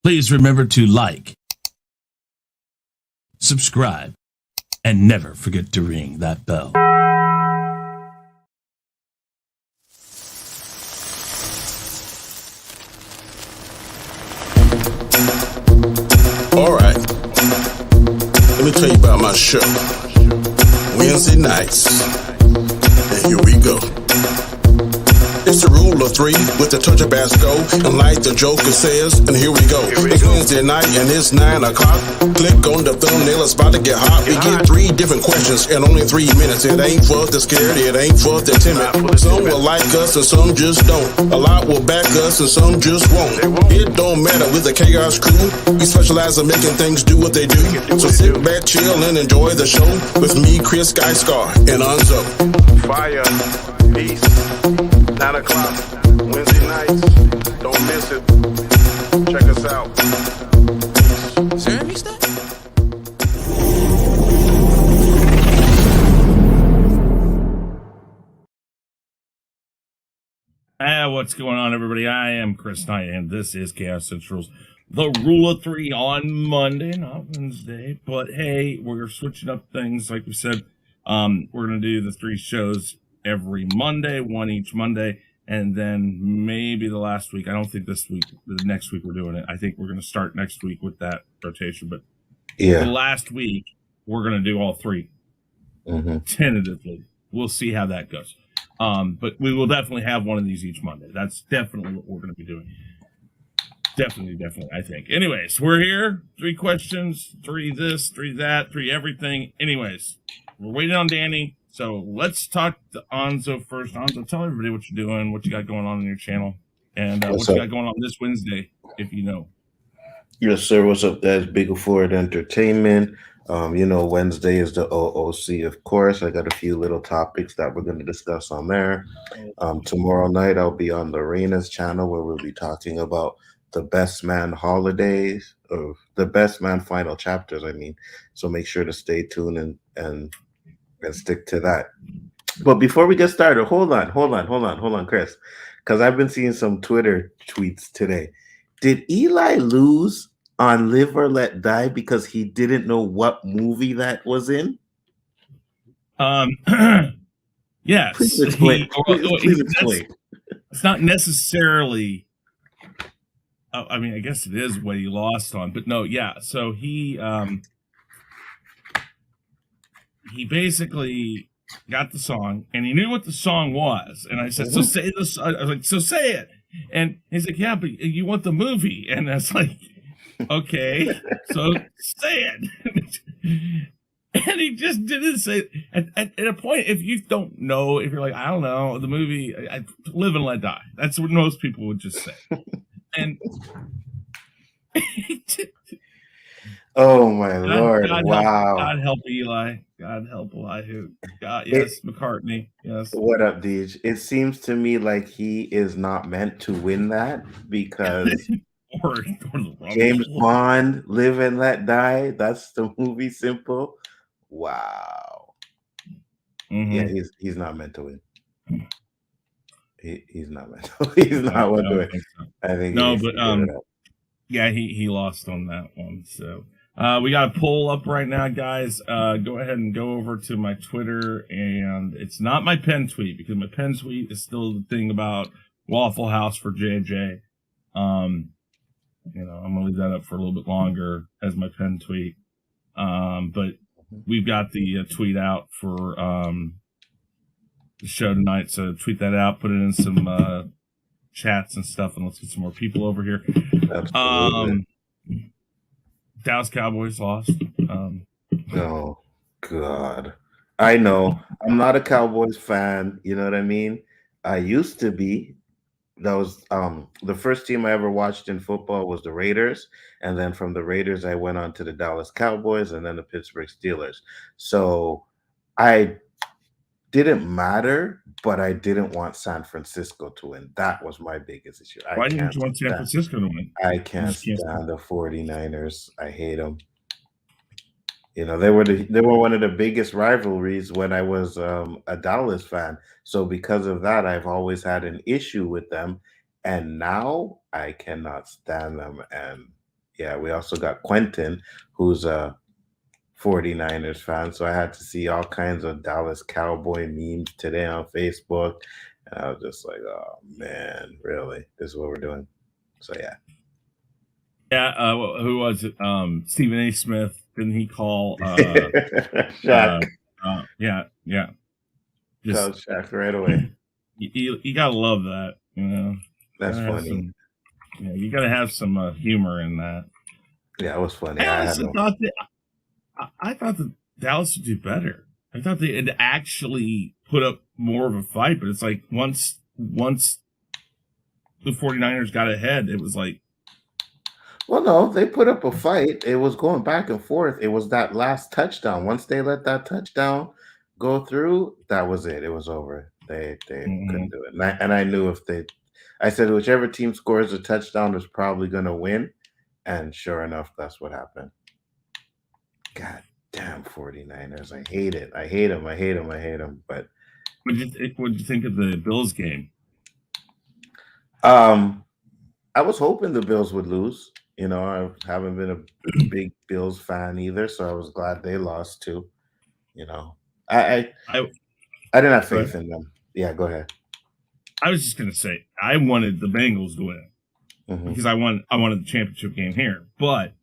Please remember to like, subscribe, and never forget to ring that bell. All right, let me tell you about my show, Wednesday nights, and here we go. It's the rule of three with a touch of Basco, and like the Joker says, and here we go. It's Wednesday night and it's 9 o'clock. Click on the thumbnail, it's about to get hot. We get 3 different questions in only 3 minutes. It ain't for the scared, it ain't for the timid. Some will like us and some just don't. A lot will back us and some just won't. It don't matter with the Khaos crew. We specialize in making things do what they do. So sit back, chill, and enjoy the show with me, Chris, Guy Scar, and Nzo. Fire, peace. 9 o'clock, Wednesday nights. Don't miss it. Check us out. Serious that? What's going on, everybody? I am Chris Knight, and this is Chaos Central's The Rule of Three on Monday, not Wednesday. But hey, we're switching up things. Like we said, we're going to do the 3 shows every Monday, one each Monday, and then maybe the last week. I don't think this week, the next week we're doing it. I think we're going to start next week with that rotation. But the last week, we're going to do all 3 tentatively. We'll see how that goes. But we will definitely have one of these each Monday. That's definitely what we're going to be doing. Definitely, I think. Anyways, we're here. 3 questions, 3 this, 3 that, 3 everything. Anyways, we're waiting on Danny. So let's talk to Nzo first. Nzo, tell everybody what you're doing, what you got going on your channel, and what you got going on this Wednesday, if you know. Yes, sir. What's up? That's Biggaford Entertainment. Wednesday is the OOC, of course. I got a few little topics that we're going to discuss on there. Tomorrow night, I'll be on Lorena's channel where we'll be talking about the Best Man holidays, or the Best Man final chapters, I mean. So make sure to stay tuned and stick to that. But before we get started, hold on, Chris, because I've been seeing some Twitter tweets today. Did Eli lose on Live or Let Die because he didn't know what movie that was in? Yes. Please explain. Please explain. It's not necessarily. I mean, I guess it is what he lost on, but no, yeah. So he basically got the song, and he knew what the song was. And I said, "So say this." I was like, "So say it." And he's like, "Yeah, but you want the movie?" And I was like, "Okay, so say it." And he just didn't say it. At a point, if you don't know, if you're like, I don't know, the movie, Live and Let Die. That's what most people would just say. And oh my Lord! Wow! God help Eli. God help Eli. Yes, McCartney. Yes. What up, Deej? It seems to me like he is not meant to win that because or James Bond, Live and Let Die. That's the movie. Simple. Wow. Yeah, he's not meant to win. He's not meant to. He's not meant to win. I think no, but yeah, he lost on that one. So we got a poll up right now, guys. Go ahead and go over to my Twitter, and it's not my pen tweet because my pen tweet is still the thing about Waffle House for JJ. I'm gonna leave that up for a little bit longer as my pen tweet. But we've got the tweet out for the show tonight, so tweet that out, put it in some chats and stuff, and let's get some more people over here. Dallas Cowboys lost. Oh God, I know. I'm not a Cowboys fan. You know what I mean? I used to be. That was the first team I ever watched in football was the Raiders, and then from the Raiders I went on to the Dallas Cowboys and then the Pittsburgh Steelers. So I didn't matter, but I didn't want San Francisco to win. That was my biggest issue. Why didn't you want San Francisco to win? I can't stand the 49ers. I hate them. You know, they were one of the biggest rivalries when I was a Dallas fan. So because of that, I've always had an issue with them. And now I cannot stand them. And yeah, we also got Quentin, who's a 49ers fan. So I had to see all kinds of Dallas Cowboy memes today on Facebook. And I was just like, oh man, really? This is what we're doing. So yeah. Yeah, who was it? Stephen A. Smith. Didn't he call? Shaq. Yeah. Called Shaq right away. You gotta love that. You know, That's funny. You gotta have some humor in that. Yeah, it was funny. I honestly thought that Dallas would do better. I thought they had actually put up more of a fight, but it's like once the 49ers got ahead, it was like, well, no, they put up a fight. It was going back and forth. It was that last touchdown. Once they let that touchdown go through, that was it. It was over. They couldn't do it. And I knew I said whichever team scores a touchdown is probably going to win. And sure enough, that's what happened. God damn 49ers. I hate it. I hate them. But what did you think of the Bills game? I was hoping the Bills would lose. You know, I haven't been a big Bills fan either, so I was glad they lost too. You know, I didn't have faith in them. Yeah, go ahead. I was just gonna say I wanted the Bengals to win because I wanted the championship game here, but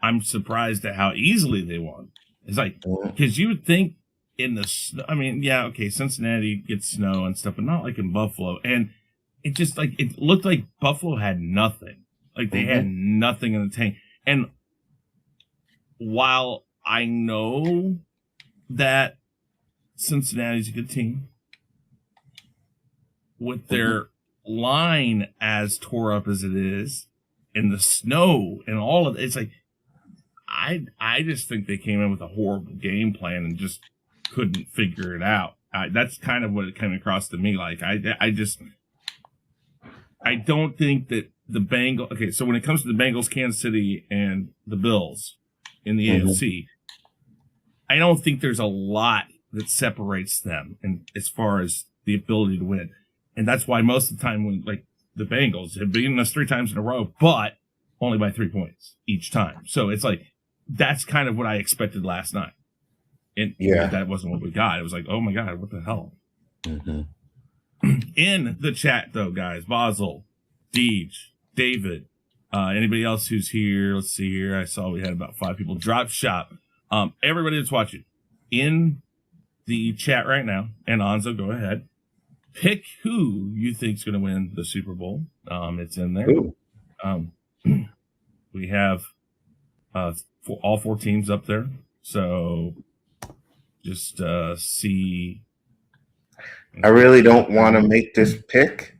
I'm surprised at how easily they won. It's like because you would think in the snow. I mean, yeah, okay, Cincinnati gets snow and stuff, but not like in Buffalo. And it just like it looked like Buffalo had nothing. Like they had nothing in the tank. And while I know that Cincinnati's a good team, with their line as tore up as it is, and the snow and all of it, it's like I just think they came in with a horrible game plan and just couldn't figure it out. That's kind of what it came across to me. Like I don't think that the Bengals. Okay, so when it comes to the Bengals, Kansas City, and the Bills in the AFC, I don't think there's a lot that separates them, and as far as the ability to win, and that's why most of the time when like the Bengals have beaten us 3 times in a row, but only by 3 points each time. So it's like that's kind of what I expected last night, and that wasn't what we got. It was like, oh my god, what the hell? In the chat, though, guys, Basel, Deej, David, anybody else who's here? Let's see here. I saw we had about 5 people. Drop Shop. Everybody that's watching in the chat right now, and Nzo, go ahead. Pick who you think's going to win the Super Bowl. It's in there. We have all 4 teams up there. So just see. I really don't want to make this pick.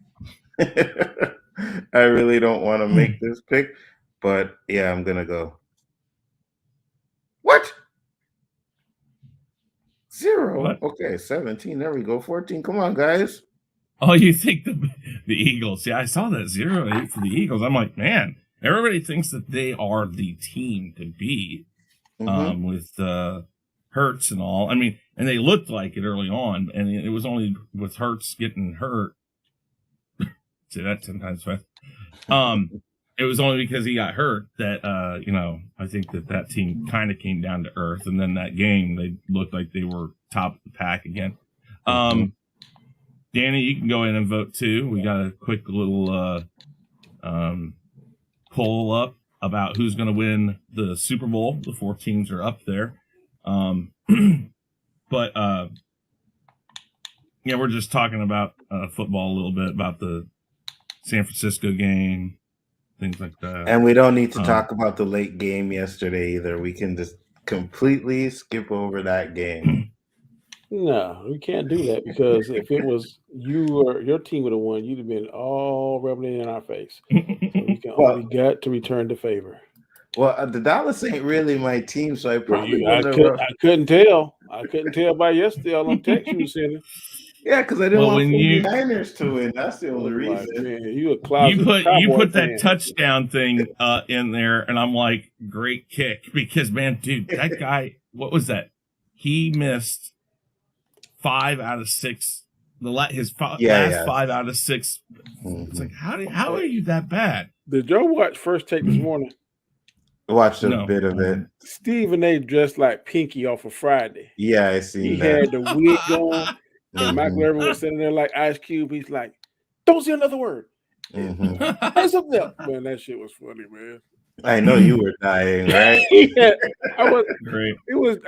I really don't want to make this pick, but yeah, I'm gonna go. What? 0. What? Okay, 17. There we go. 14. Come on, guys. Oh, you think the Eagles? Yeah, I saw that 0-8 for the Eagles. I'm like, man, everybody thinks that they are the team to beat with Hurts and all. I mean, and they looked like it early on, and it was only with Hurts getting hurt. Say that 10 times fast. It was only because he got hurt that, I think that team kind of came down to earth. And then that game, they looked like they were top of the pack again. Danny, you can go in and vote too. We got a quick little poll up about who's going to win the Super Bowl. The 4 teams are up there. But we're just talking about football a little bit, about the San Francisco game, things like that. And we don't need to talk about the late game yesterday either. We can just completely skip over that game. No, we can't do that because if it was you or your team would have won, you'd have been all rubbing it in our face. So we got to return the favor. Well, the Dallas ain't really my team, so I probably I couldn't tell. I couldn't tell by yesterday on the text you were sending. Yeah, because I didn't want the Niners to win. That's the only reason. Man, you a closet you put that touchdown thing in there, and I'm like, great kick, because man, dude, that guy, what was that? He missed 5 out of 6. His last 5 out of 6. It's like, how are you that bad? Did Joe watch First Take this morning? Watched a No. bit of it. Stephen A. dressed like Pinky off of Friday. Yeah, I seen He that. had the wig on, and Michael Mhm. Irvin was sitting there like Ice Cube. He's like, "Don't say another word." Mhm. Say something else. Man, that shit was funny, man. I know you were dying, right? Yeah, I was. Great.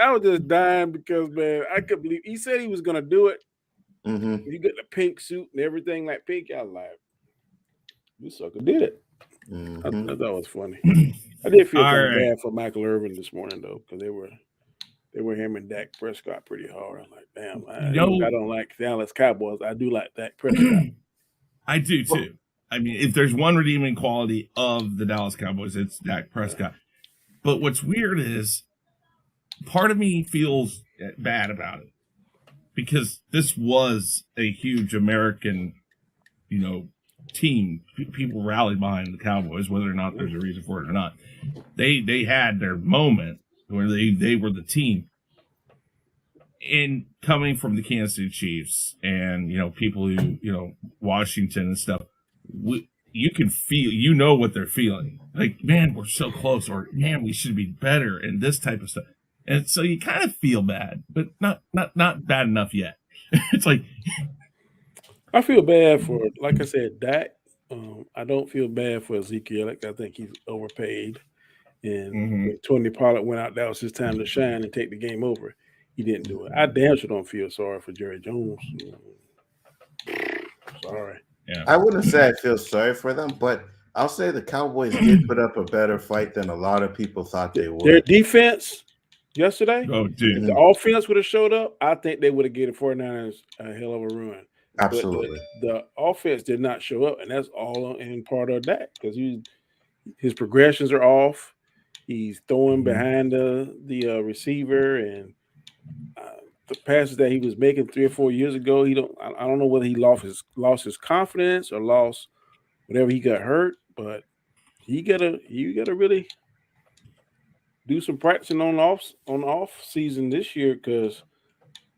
I was just dying because, man, I couldn't believe he said he was gonna do it. hmm You got the pink suit and everything like pink. I was like, this sucker did it. I hmm thought that was funny. I did feel All kind of right. bad for Michael Irvin this morning though, because they were him and Dak Prescott pretty hard. I'm like, damn, I don't like Dallas Cowboys. I do like Dak Prescott. I do too. I mean, if there's one redeeming quality of the Dallas Cowboys, it's Dak Prescott. But what's weird is part of me feels bad about it because this was a huge American, team. People rallied behind the Cowboys, whether or not there's a reason for it or not. They had their moment where they were the team. And coming from the Kansas City Chiefs and, people who, Washington and stuff, you can feel, what they're feeling. Like, man, we're so close, or man, we should be better, and this type of stuff. And so you kind of feel bad, but not bad enough yet. It's like, I feel bad for, like I said, Dak. I don't feel bad for Ezekiel. I think he's overpaid. And when Tony Pollard went out, that was his time to shine and take the game over. He didn't do it. I damn sure don't feel sorry for Jerry Jones. Sorry. Yeah. I wouldn't say I feel sorry for them, but I'll say the Cowboys did put up a better fight than a lot of people thought they would. Their defense yesterday, oh, dude. if the offense would have showed up, I think they would have given 49ers a hell of a run. Absolutely. But the offense did not show up, and that's all in part of that because his progressions are off. He's throwing behind the receiver, and the passes that he was making 3 or 4 years ago, I don't know whether he lost his confidence or lost whatever he got hurt, but you gotta really do some practicing on off season this year, because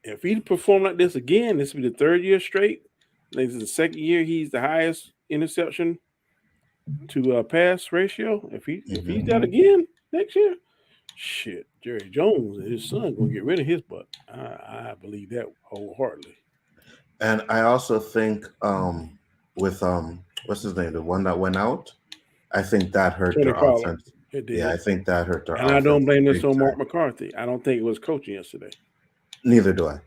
if he perform like this again, this will be the 3rd year straight. This is the 2nd year he's the highest interception to pass ratio. If he's that again next year, shit, Jerry Jones and his son gonna get rid of his butt. I believe that wholeheartedly. And I also think with what's his name, the one that went out, I think that hurt Tony their Pollard. offense. It did. Yeah, I think that hurt their And offense. I don't blame this big on Mark time. McCarthy. I don't think it was coaching yesterday. Neither do I.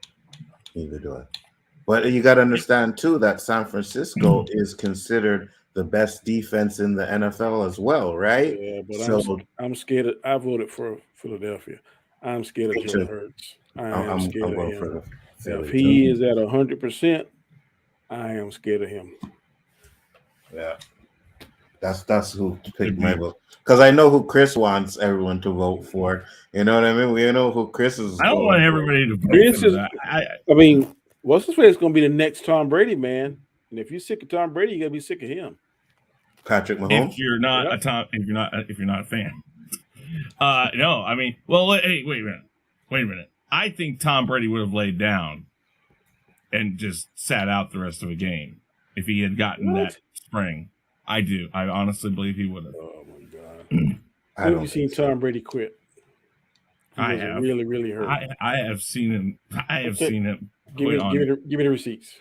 But you got to understand too that San Francisco is considered the best defense in the NFL as well, right? Yeah, but I'm scared. I voted for Philadelphia. I'm scared of Jalen Hurts. I'm scared of him. If he is at 100%, I am scared of him. Yeah, that's who picked my vote, because I know who Chris wants everyone to vote for. You know what I mean? We know who Chris is. I don't want everybody to vote Chris for is. that. I mean, what's his face going to be the next Tom Brady, man? And if you're sick of Tom Brady, you got to be sick of him. Patrick Mahomes. If you're not a fan. No, I mean, well, hey, wait a minute. I think Tom Brady would have laid down and just sat out the rest of the game if he had gotten that spring. I do. I honestly believe he would have. Oh my God! Have you seen Tom Brady quit? I have. Really, really hurt. I have seen him. I have seen him. Give me the receipts.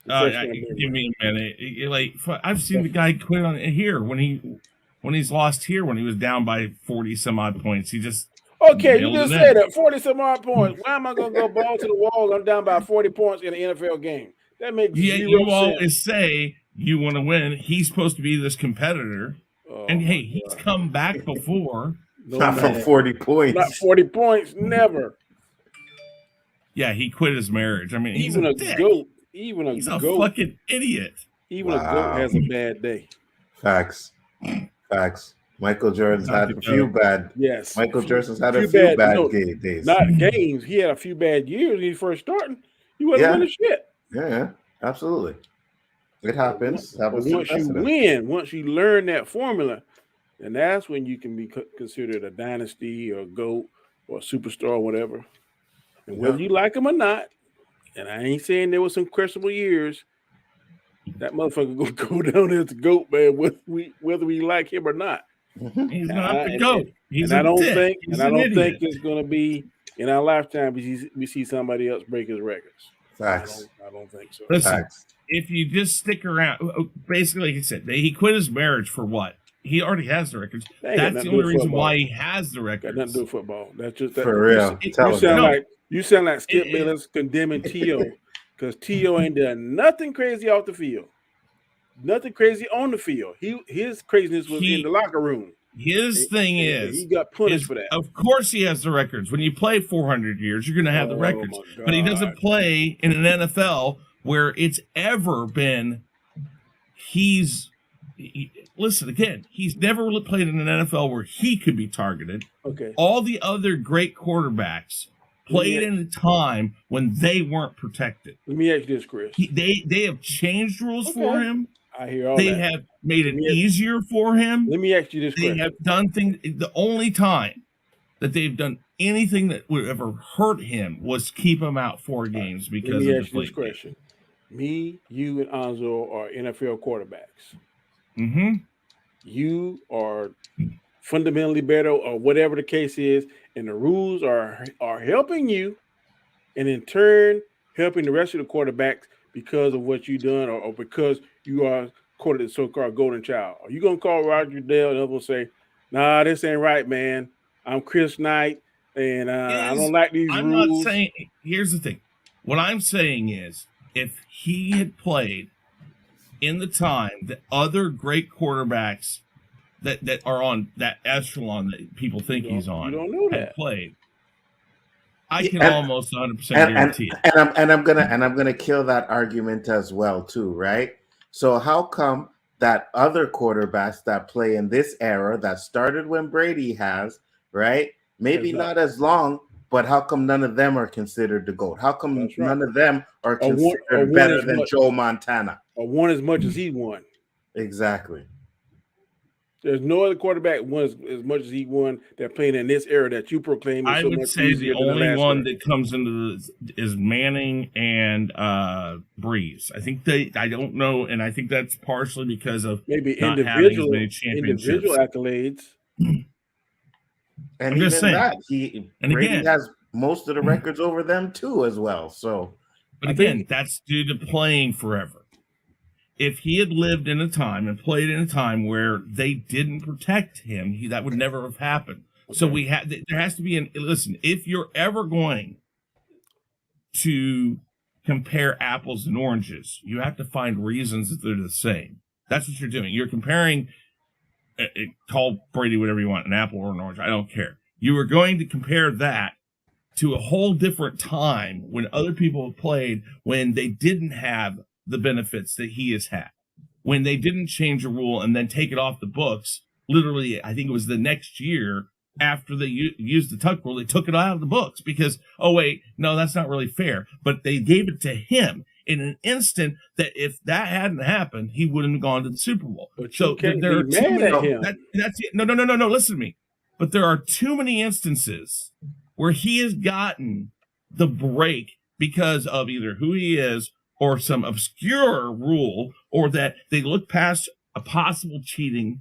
Give me a minute. Like, I've seen the guy quit on here when he's lost here, when he was down by 40 some odd points. He just you just said that 40 some odd points. Why am I going to go ball to the wall? I'm down by 40 points in an NFL game. That makes zero sense. You always say you want to win. He's supposed to be this competitor, and hey, he's come back before. Not from 40 points. Not 40 points. Never. Yeah, he quit his marriage. I mean, even a goat. Even a he's goat. a fucking idiot. Even a goat has a bad day. Facts. Michael Jordan's had a few bad. Yes. Michael Jordan's had a few bad days. Not games. He had a few bad years when he first started. He wasn't winning shit. Yeah, absolutely. It happens. Once you learn that formula, and that's when you can be considered a dynasty or a GOAT or a superstar or whatever. And whether you like him or not, and I ain't saying there was some questionable years, that motherfucker gonna go down as a GOAT, man, whether we like him or not. He's gonna have to go. He's and I a don't dick. think, He's and I an don't idiot. think it's going to be in our lifetime. We see somebody else break his records. Facts. I don't think so. Listen, Facts. if you just stick around, basically, like he said, he quit his marriage for what? He already has the records. That ain't got That's nothing the to only do with reason football. why he has the Got nothing to records. do with football. That's just that. For real. Tell him. No. You sound like Skip Bayless condemning T.O. because T.O. ain't done nothing crazy off the field. Nothing crazy on the field. His craziness was in the locker room. His thing is he got punished for that. Of course, he has the records. When you play 400 years, you're going to have the records. But he doesn't play in an NFL where it's ever been. Listen again. He's never played in an NFL where he could be targeted. Okay. All the other great quarterbacks played in a time when they weren't protected. Let me ask you this, Chris. They have changed rules for him. I hear all they that. have made it easier for him. Let me ask you this question. They have done things. The only time that they've done anything that would ever hurt him was keep him out 4 games because Let me of ask you this question. Me, you, and Nzo are NFL quarterbacks. Mm-hmm. You are fundamentally better, or whatever the case is, and the rules are helping you, and in turn helping the rest of the quarterbacks because of what you've done, or because you are the so-called golden child. Are you gonna call Roger Dale and others say, "Nah, this ain't right, man. I'm Chris Knight, and I don't like these rules." I'm not saying. Here's the thing. What I'm saying is, if he had played in the time that other great quarterbacks that are on that echelon that people think he's on, you don't know had that. played, I can almost 100% guarantee it. And I'm gonna kill that argument as well too, right? So how come that other quarterbacks that play in this era that started when Brady has, right? Maybe not as long, but how come none of them are considered the GOAT? How come none of them are considered better than Joe Montana? Or won as much as he won. Exactly. There's no other quarterback won as much as he won that played in this era that you proclaim is I so would much say easier the than only last one era. that comes into this is Manning and Breeze. I think I don't know, and I think that's partially because of maybe not having as many championships. individual accolades. And I'm even just saying. that, Brady again, has most of the records over them too, as well. So, but again, that's due to playing forever. If he had lived in a time and played in a time where they didn't protect him, that would never have happened. Okay. So there has to be listen, if you're ever going to compare apples and oranges, you have to find reasons that they're the same. That's what you're doing. You're comparing, call Brady whatever you want, an apple or an orange. I don't care. You are going to compare that to a whole different time when other people have played, when they didn't have the benefits that he has had, when they didn't change a rule and then take it off the books. Literally, I think it was the next year after they used the tuck rule, they took it out of the books because, oh wait, no, that's not really fair. But they gave it to him in an instant that if that hadn't happened, he wouldn't have gone to the Super Bowl. But so there are too many. That's it. No. Listen to me. But there are too many instances where he has gotten the break because of either who he is or some obscure rule, or that they look past a possible cheating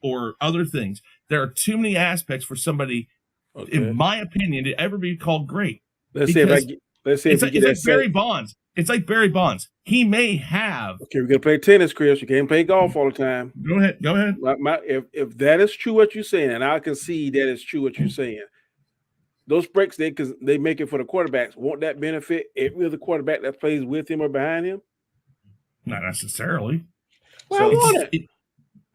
or other things. There are too many aspects for somebody, in my opinion, to ever be called great. Let's say it's like Barry Bonds. It's like Barry Bonds. He may have. Okay, we're gonna play tennis, Chris. You can't play golf all the time. Go ahead. If that is true what you're saying, and I can see that is true what you're saying, those breaks because they make it for the quarterbacks. Won't that benefit every other quarterback that plays with him or behind him? Not necessarily. Well,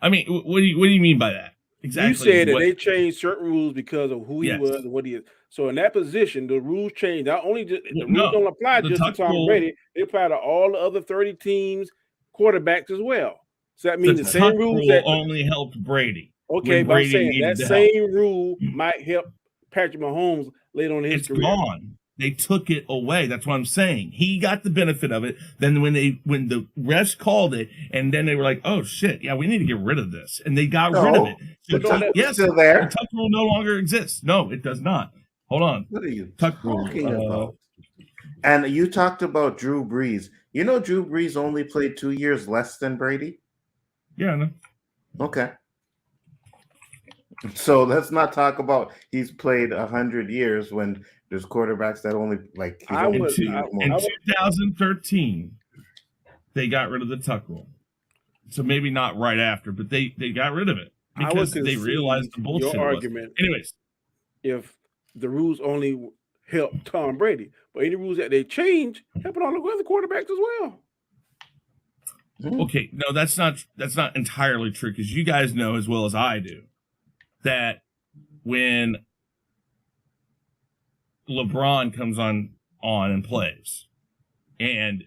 I mean, what do you mean by that? Exactly. You said that they changed certain rules because of who he was and what he is. So in that position, the rules change. Not only the rules don't apply just to Tom Brady; they apply to all the other 30 teams, quarterbacks as well. So that means the same rules that only helped Brady. Okay, but I'm saying that same rule might help Patrick Mahomes later on in his career. It's gone. They took it away. That's what I'm saying. He got the benefit of it. Then when the refs called it, and then they were like, "Oh shit, yeah, we need to get rid of this," and they got rid of it. So still there. The tuck rule no longer exists. No, it does not. Hold on. What are you talking about? And you talked about Drew Brees. You know, Drew Brees only played 2 years less than Brady. Yeah, I know. Okay. So let's not talk about he's played 100 years when there's quarterbacks that only like he's I only would. 2 years more. In 2013, they got rid of the tuck rule. So maybe not right after, but they got rid of it because they realized the bullshit your it was. argument. Anyways, If the rules only help Tom Brady, but any rules that they change helping all the other quarterbacks as well. okay, no, that's not entirely true because you guys know as well as I do that when LeBron comes on and plays and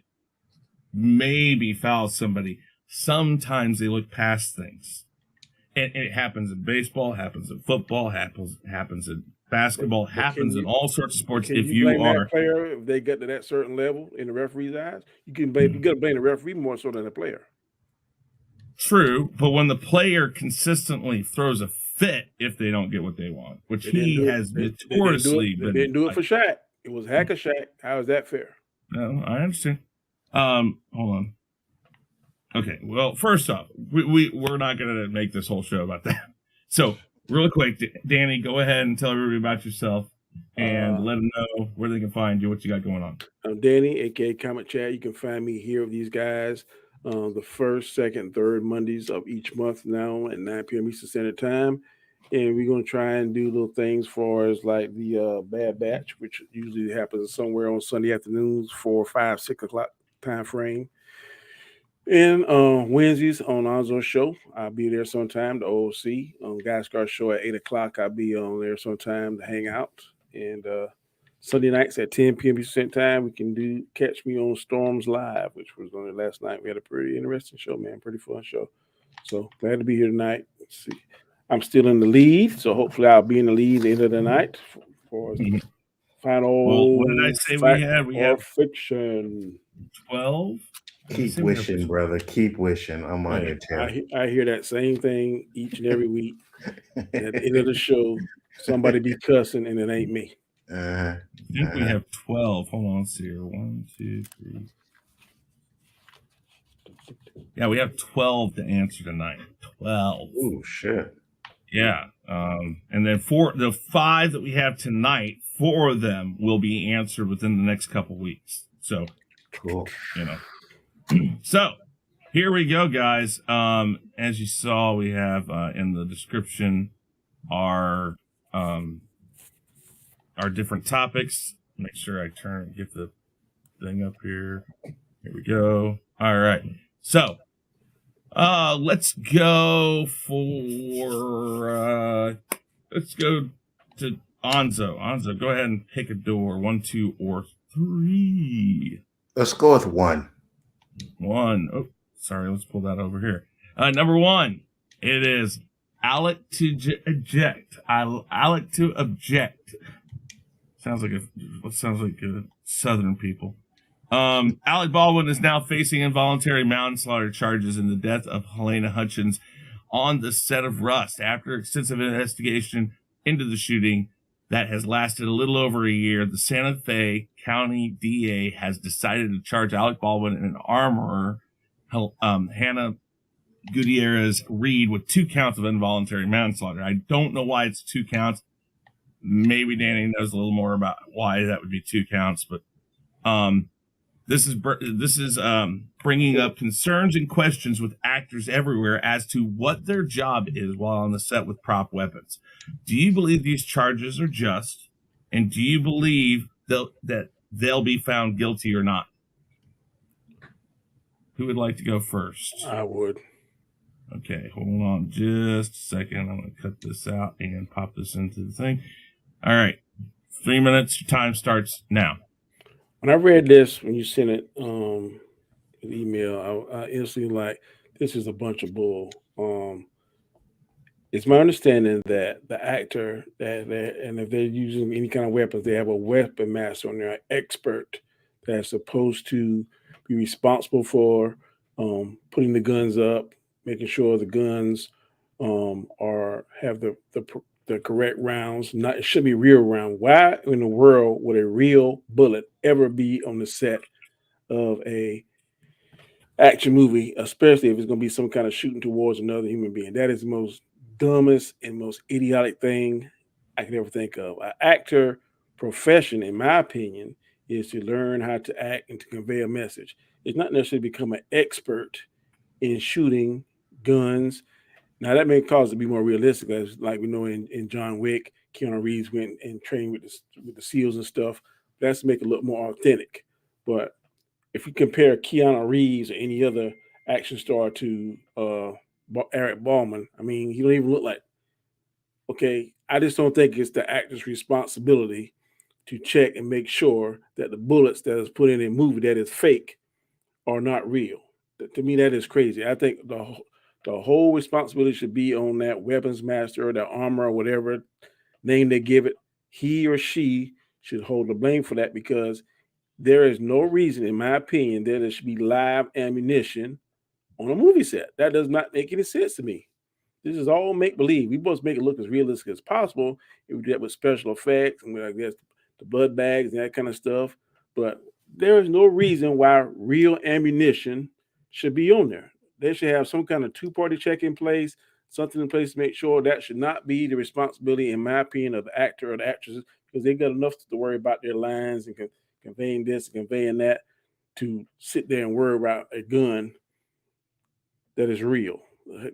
maybe fouls somebody, sometimes they look past things. And it happens in baseball, happens in football, happens in basketball, happens in all sorts of sports. If you blame are that player, if they get to that certain level in the referee's eyes, you got to blame the referee more so than the player. True, but when the player consistently throws a fit if they don't get what they want, which he has notoriously been. They didn't do it for Shaq. It was Hacker Shaq. How is that fair? No, I understand. Hold on. Okay, well, first off, we're not going to make this whole show about that. So, real quick, Danny, go ahead and tell everybody about yourself and let them know where they can find you, what you got going on. I'm Danny, aka Comment Chat. You can find me here with these guys the first, second, third Mondays of each month now at 9 p.m. Eastern Standard Time. And we're going to try and do little things for us like the Bad Batch, which usually happens somewhere on Sunday afternoons, 4, 5, 6 o'clock time frame. And Wednesdays on Nzo's show, I'll be there sometime. The OOC Guy Scar show at 8 o'clock. I'll be on there sometime to hang out. And Sunday nights at 10 p.m. Eastern Time, we can catch me on Storms Live, which was on there last night. We had a pretty interesting show, man. Pretty fun show. So glad to be here tonight. Let's see. I'm still in the lead, so hopefully I'll be in the lead at the end of the night for the final. Well, what did I say we had? We have fiction. 12. Keep wishing, brother. Keep wishing. I'm on your tail. I hear that same thing each and every week. At the end of the show, somebody be cussing, and it ain't me. I think we have 12. Hold on, let's see here. 1, 2, 3. Yeah, we have 12 to answer tonight. 12. Oh, shit. Yeah. And then for the 5 that we have tonight, 4 of them will be answered within the next couple weeks. So, cool. You know. So, here we go, guys. As you saw, we have in the description our different topics. Make sure I get the thing up here. Here we go. All right. So, let's go to Nzo. Nzo, go ahead and pick a door. 1, 2, or 3. Let's go with 1. 1. Oh, sorry. Let's pull that over here. Number 1. It is Alec to eject. Alec to object. Sounds like Southern people. Alec Baldwin is now facing involuntary manslaughter charges in the death of Helena Hutchins on the set of Rust after extensive investigation into the shooting that has lasted a little over a year. The Santa Fe County DA has decided to charge Alec Baldwin and an armorer, Hannah Gutierrez Reed, with 2 counts of involuntary manslaughter. I don't know why it's 2 counts. Maybe Danny knows a little more about why that would be 2 counts, but this is bringing up concerns and questions with actors everywhere as to what their job is while on the set with prop weapons. Do you believe these charges are just, and do you believe that they'll be found guilty or not? Who would like to go first? I would. Okay, hold on just a second. I'm going to cut this out and pop this into the thing. All right, 3 minutes. Your time starts now. When I read this, when you sent it, an email, I instantly like, this is a bunch of bull. It's my understanding that the actor and if they're using any kind of weapons, they have a weapon master on there, an expert that's supposed to be responsible for putting the guns up, making sure the guns have the correct rounds. It should be real round. Why in the world would a real bullet ever be on the set of a action movie, especially if it's going to be some kind of shooting towards another human being? That is the most dumbest and most idiotic thing I could ever think of. An actor profession, in my opinion, is to learn how to act and to convey a message. It's not necessarily become an expert in shooting guns. Now that may cause it to be more realistic, as like we know in John Wick, Keanu Reeves went and trained with the SEALs and stuff. That's to make it look more authentic. But if you compare Keanu Reeves or any other action star to Eric Ballman, I mean, he don't even look like. Okay, I just don't think it's the actor's responsibility to check and make sure that the bullets that is put in a movie that is fake are not real. To me, that is crazy. I think the whole responsibility should be on that weapons master or the armor or whatever name they give it. He or she should hold the blame for that because there is no reason, in my opinion, that there should be live ammunition on a movie set. That does not make any sense to me. This is all make believe. We supposed to make it look as realistic as possible. If we do that with special effects and with, I guess, the blood bags and that kind of stuff. But there is no reason why real ammunition should be on there. They should have some kind of two-party check in place, something in place to make sure that should not be the responsibility, in my opinion, of the actor or the actresses, because they got enough to worry about their lines and conveying this and conveying that to sit there and worry about a gun that is real,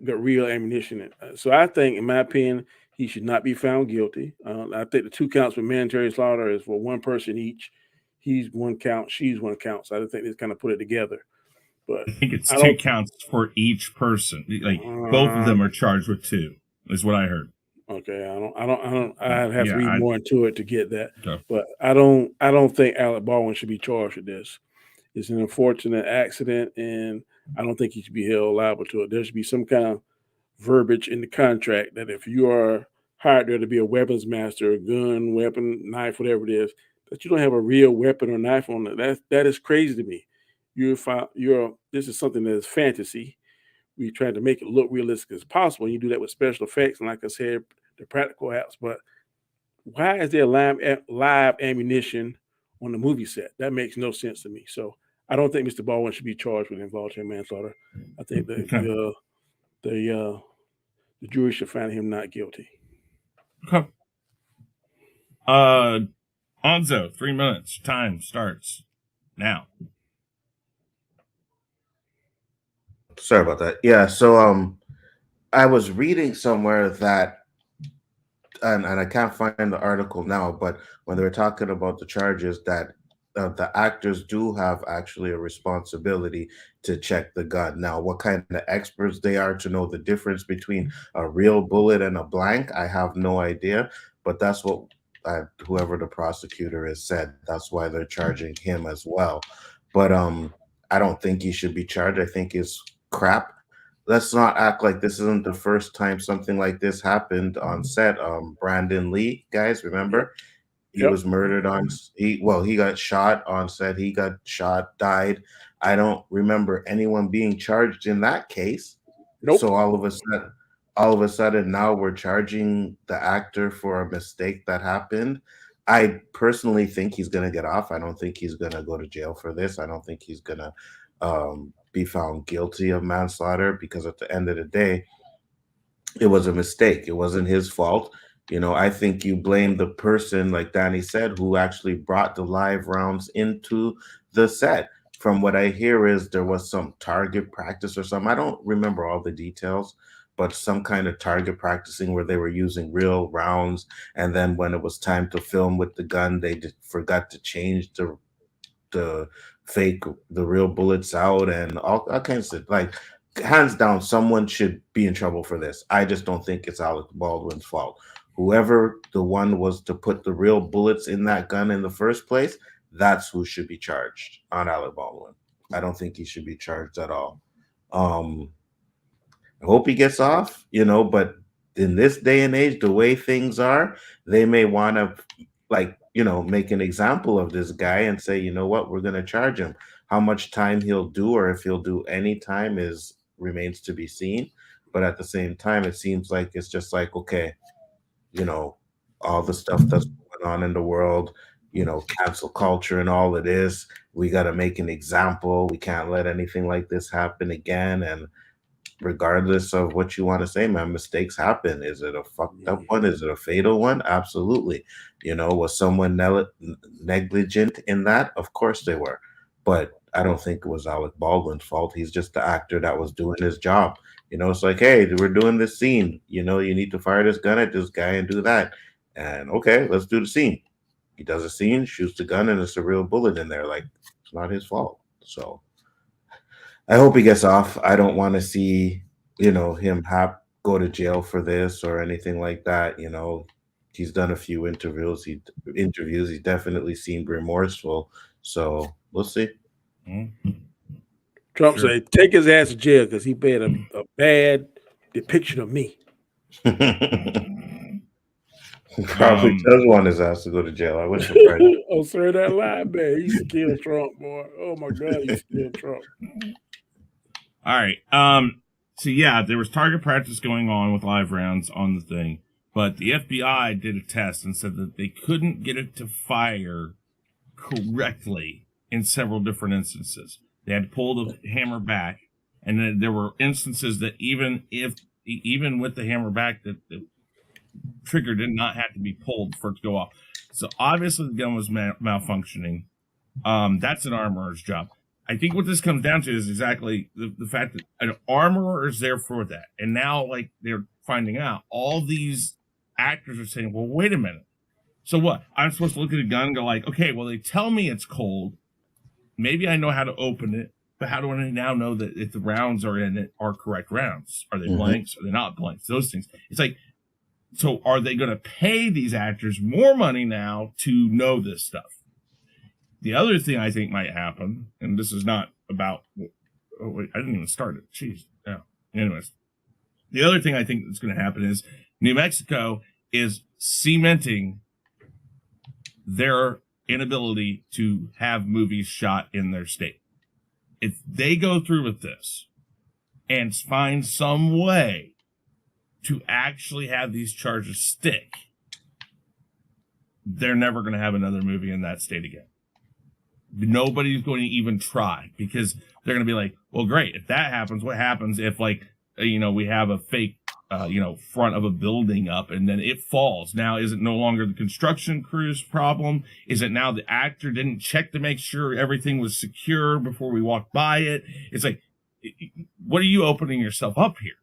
got real ammunition in it. So I think, in my opinion, he should not be found guilty. I think the two counts with mandatory slaughter is for one person each. He's one count, she's one count. So I think they kind of put it together. But I think it's I two don't. counts for each person. Like both of them are charged with two, is what I heard. Okay, I don't. I'd have to Yeah, read I more into it to get that. okay. But I don't. I don't think Alec Baldwin should be charged with this. It's an unfortunate accident, and I don't think he should be held liable to it. There should be some kind of verbiage in the contract that if you are hired there to be a weapons master, a gun, weapon, knife, whatever it is, that you don't have a real weapon or knife on it. That is crazy to me. You're this is something that is fantasy. We try to make it look realistic as possible. And you do that with special effects and, like I said, the practical apps. But why is there live ammunition on the movie set? That makes no sense to me. So I don't think Mr. Baldwin should be charged with involuntary manslaughter. I think Okay. the jury should find him not guilty. Okay. Onzo, 3 minutes. Time starts now. Sorry about that. Yeah, so I was reading somewhere that and I can't find the article now, but when they were talking about the charges that the actors do have actually a responsibility to check the gun. Now, what kind of experts they are to know the difference between a real bullet and a blank, I have no idea, but that's what whoever the prosecutor has said. That's why they're charging him as well. But I don't think he should be charged. I think it's crap. Let's not act like this isn't the first time something like this happened on set. Brandon Lee, guys, Yep. remember? He Yep. was murdered on he got shot on set. He got shot, died. I don't remember anyone being charged in that case. Nope. So all of a sudden now we're charging the actor for a mistake that happened. I personally think he's gonna get off. I don't think he's gonna go to jail for this. I don't think he's gonna be found guilty of manslaughter because at the end of the day, it was a mistake. It wasn't his fault. You know, I think you blame the person, like Danny said, who actually brought the live rounds into the set. From what I hear is there was some target practice or something. I don't remember all the details, but some kind of target practicing where they were using real rounds. And then when it was time to film with the gun, they forgot to change the fake the real bullets out and all kinds of like hands down someone should be in trouble for this. I just don't think it's Alec Baldwin's fault. Whoever the one was to put the real bullets in that gun in the first place, that's who should be charged, on Alec Baldwin. I don't think he should be charged at all. um I hope he gets off, but in this day and age, the way things are, they may want to, like, make an example of this guy and say, you know what, we're going to charge him. How much time he'll do or if he'll do any time is remains to be seen. But at the same time, it seems like it's just like, okay, you know, all the stuff that's going on in the world, cancel culture and all it is. We got to make an example. We can't let anything like this happen again. And regardless of what you want to say, man, mistakes happen. Is it a fucked up one? Is it a fatal one? Absolutely. Was someone negligent in that? Of course they were. But I don't think it was Alec Baldwin's fault. He's just the actor that was doing his job. It's like, hey, we're doing this scene. You need to fire this gun at this guy and do that. And okay, let's do the scene. He does a scene, shoots the gun, and it's a real bullet in there. Like, it's not his fault. So I hope he gets off. I don't want to see, him go to jail for this or anything like that. He's done a few interviews. He definitely seemed remorseful. So we'll see. Trump said, take his ass to jail because he made a bad depiction of me. Probably does want his ass to go to jail. I wouldn't surprise him. Oh, sir, that line, man. He's killed Trump, boy. Oh my God, he's killed Trump. All right. So yeah, there was target practice going on with live rounds on the thing, but the FBI did a test and said that they couldn't get it to fire correctly in several different instances. They had to pull the hammer back, and then there were instances that even with the hammer back, that the trigger did not have to be pulled for it to go off. So obviously the gun was malfunctioning. That's an armorer's job. I think what this comes down to is exactly the fact that an armorer is there for that. And now, like, they're finding out, all these actors are saying, well, wait a minute. So what? I'm supposed to look at a gun and go like, okay, well, they tell me it's cold. Maybe I know how to open it, but how do I now know that if the rounds are in it are correct rounds? Are they blanks? Are they not blanks? Those things. It's like, so are they going to pay these actors more money now to know this stuff? The other thing I think might happen, and this is not about, oh wait, I didn't even start it. Jeez. Yeah. Anyways, the other thing I think that's going to happen is New Mexico is cementing their inability to have movies shot in their state. If they go through with this and find some way to actually have these charges stick, they're never going to have another movie in that state again. Nobody's going to even try, because they're going to be like, well, great. If that happens, what happens if, like, we have a fake, front of a building up and then it falls? Now, is it no longer the construction crew's problem? Is it now the actor didn't check to make sure everything was secure before we walked by it? It's like, what are you opening yourself up here?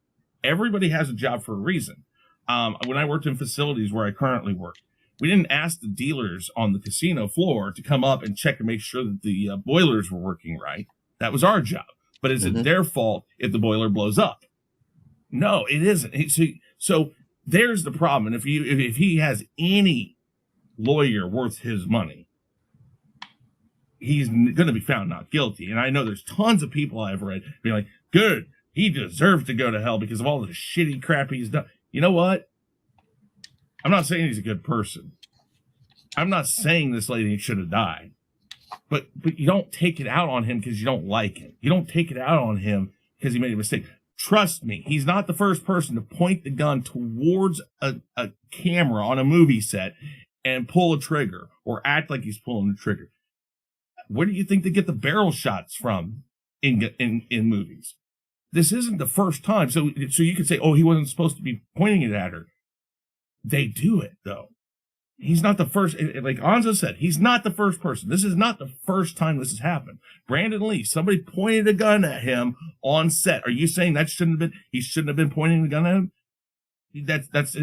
Everybody has a job for a reason. When I worked in facilities where I currently work, we didn't ask the dealers on the casino floor to come up and check and make sure that the boilers were working right. That was our job. But is it their fault if the boiler blows up? No, it isn't. So there's the problem. And if he has any lawyer worth his money, he's going to be found not guilty. And I know there's tons of people I've read being like, good, he deserves to go to hell because of all the shitty crap he's done. You know what? I'm not saying he's a good person. I'm not saying this lady should have died. But you don't take it out on him because you don't like him. You don't take it out on him because he made a mistake. Trust me, he's not the first person to point the gun towards a camera on a movie set and pull a trigger or act like he's pulling the trigger. Where do you think they get the barrel shots from in movies? This isn't the first time. So you could say, oh, he wasn't supposed to be pointing it at her. They do it, though. He's not the first. Like Nzo said, he's not the first person. This is not the first time this has happened. Brandon Lee, somebody pointed a gun at him on set. Are you saying that he shouldn't have been pointing the gun at him? That's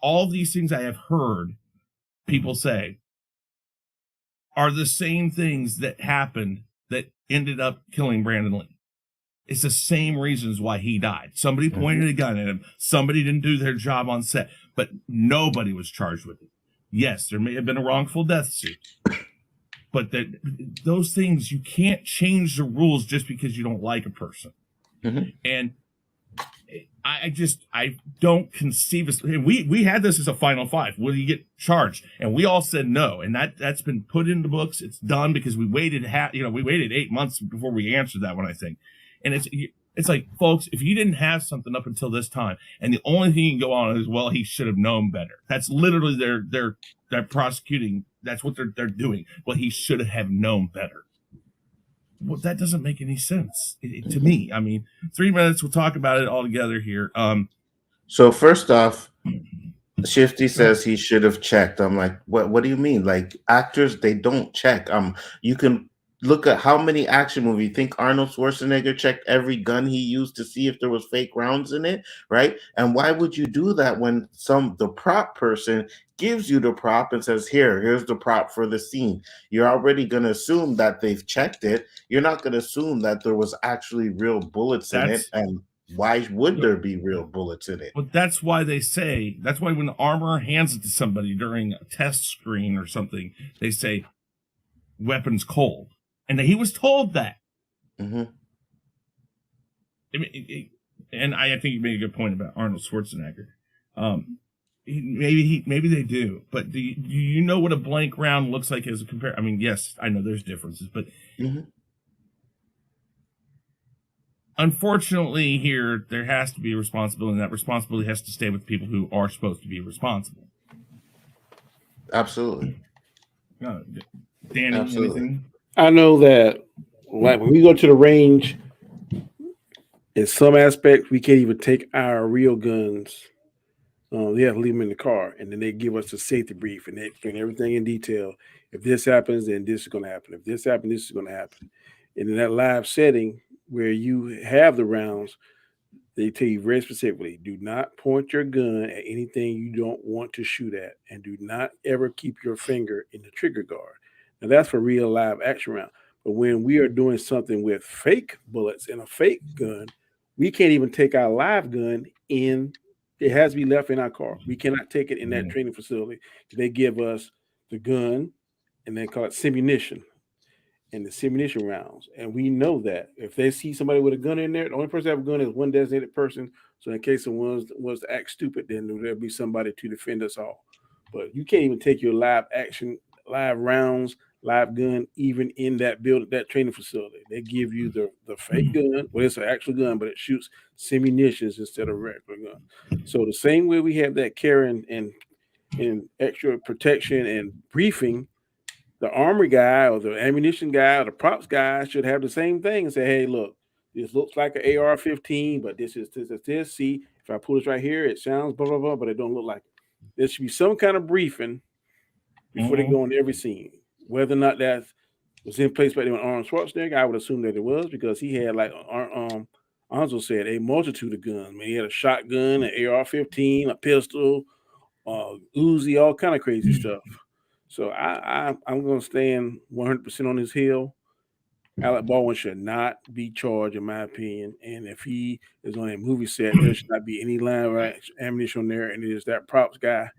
all of these things I have heard people say are the same things that happened that ended up killing Brandon Lee. It's the same reasons why he died. Somebody pointed a gun at him. Somebody didn't do their job on set, but nobody was charged with it. Yes, there may have been a wrongful death suit, but those things, you can't change the rules just because you don't like a person. And I don't conceive of, we had this as a final five. Will you get charged? And we all said no. And that's been put in the books. It's done because we waited 8 months before we answered that one, I think. And it's like, folks, if you didn't have something up until this time, and the only thing you can go on is, well, he should have known better. That's literally they're prosecuting. That's what they're doing. Well, he should have known better. Well, that doesn't make any sense to me. I mean, 3 minutes. We'll talk about it all together here. So first off, Shifty says he should have checked. I'm like, what do you mean? Like actors, they don't check. You can look at how many action movies. You think Arnold Schwarzenegger checked every gun he used to see if there was fake rounds in it, right? And why would you do that when the prop person gives you the prop and says, here's the prop for the scene? You're already gonna assume that they've checked it. You're not gonna assume that there was actually real bullets in it. And why would there be real bullets in it? But that's why that's why when the armorer hands it to somebody during a test screen or something, they say weapons cold. And he was told that. Mm-hmm. And I think you made a good point about Arnold Schwarzenegger. Maybe they do, but do you know what a blank round looks like as a compare? I mean, yes, I know there's differences, but unfortunately here, there has to be a responsibility, and that responsibility has to stay with people who are supposed to be responsible. Absolutely. Danny, Absolutely. anything? I know that, like, when we go to the range, in some aspects, we can't even take our real guns. They have to leave them in the car, and then they give us a safety brief, and they explain everything in detail. If this happens, then this is going to happen. If this happens, this is going to happen. And in that live setting where you have the rounds, they tell you very specifically, do not point your gun at anything you don't want to shoot at, and do not ever keep your finger in the trigger guard. Now, that's for real live action round. But when we are doing something with fake bullets and a fake gun, we can't even take our live gun in. It has to be left in our car. We cannot take it in that training facility. They give us the gun, and they call it simunition, and the simunition rounds. And we know that if they see somebody with a gun in there, the only person that have a gun is one designated person. So in case someone was to act stupid, then there'll be somebody to defend us all. But you can't even take your live rounds, live gun, even in that that training facility. They give you the fake gun. Well, it's an actual gun, but it shoots simunitions instead of regular gun. So the same way we have that care and extra protection and briefing, the armory guy or the ammunition guy or the props guy should have the same thing and say, hey, look, this looks like an AR-15, but this is this. See, if I pull this right here, it sounds blah, blah, blah, but it don't look like it. There should be some kind of briefing before they go into every scene. Whether or not that was in place by Arnold Schwarzenegger, I would assume that it was, because he had, like Nzo said, a multitude of guns. Man, he had a shotgun, an AR-15, a pistol, Uzi, all kind of crazy stuff. So I'm going to stand 100% on his hill. Alec Baldwin should not be charged, in my opinion. And if he is on a movie set, there should not be any live ammunition on there, and it is that props guy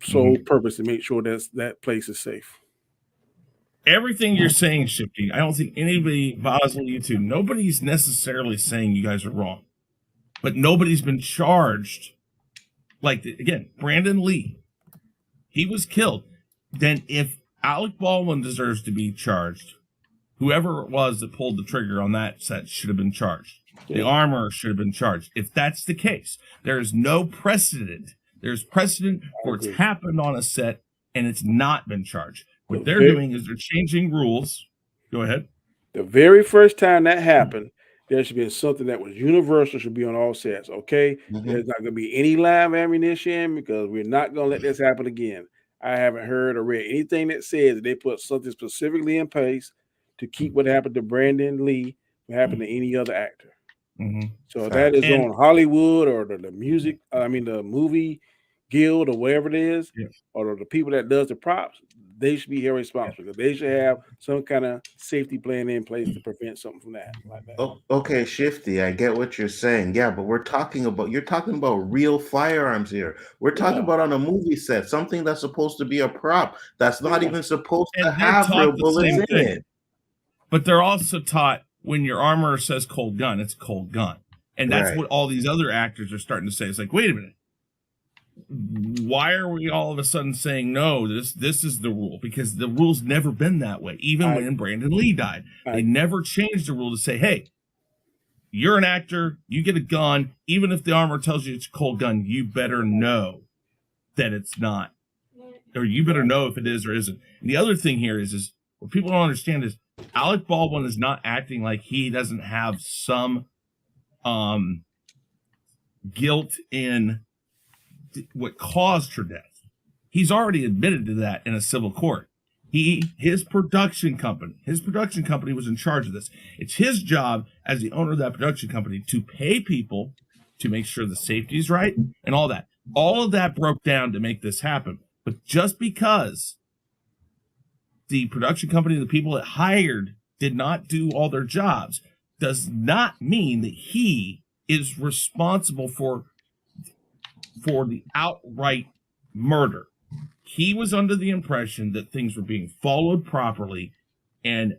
sole purpose to make sure that place is safe. Everything you're saying, Shifty, I don't think anybody bothers you to. Nobody's necessarily saying you guys are wrong, but nobody's been charged. Like, again, Brandon Lee, he was killed. Then if Alec Baldwin deserves to be charged, whoever it was that pulled the trigger on that set should have been charged. The armorer should have been charged. If that's the case, there is no precedent. There's precedent for it's happened on a set and it's not been charged. What they're doing is they're changing rules. Go ahead. The very first time that happened, there should be something that was universal, should be on all sets. Okay, there's not going to be any live ammunition because we're not going to let this happen again. I haven't heard or read anything that says that they put something specifically in place to keep what happened to Brandon Lee from happening to any other actor. So that is on Hollywood or the music, the movie guild or whatever it is, or the people that does the props. They should be irresponsible. They should have some kind of safety plan in place to prevent something from that like that. Oh, okay, Shifty, I get what you're saying. Yeah, but you're talking about real firearms here. We're talking about on a movie set, something that's supposed to be a prop that's not even supposed to have real bullets in it. But they're also taught when your armorer says cold gun, it's a cold gun. And that's what all these other actors are starting to say. It's like, wait a minute. Why are we all of a sudden saying no? This is the rule, because the rule's never been that way. Even when Brandon Lee died, they never changed the rule to say, "Hey, you're an actor, you get a gun. Even if the armor tells you it's a cold gun, you better know that it's not, or you better know if it is or isn't." And the other thing here is what people don't understand is Alec Baldwin is not acting like he doesn't have some guilt in what caused her death. He's already admitted to that in a civil court. His production company was in charge of this. It's his job as the owner of that production company to pay people to make sure the safety's right and all that. All of that broke down to make this happen. But just because the production company, the people that hired, did not do all their jobs, does not mean that he is responsible for the outright murder. He was under the impression that things were being followed properly, and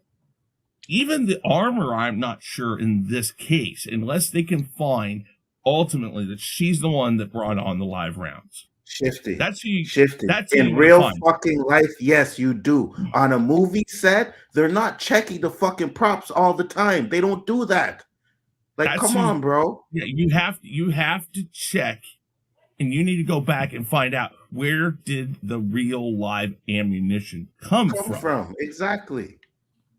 even the armor, I'm not sure in this case, unless they can find ultimately that she's the one that brought on the live rounds. Shifty. That's who you, Shifty. That's in real fucking life, yes, you do. On a movie set, they're not checking the fucking props all the time. They don't do that. Like, come on, bro. Yeah, you have to check, and you need to go back and find out where did the real live ammunition come from. Exactly.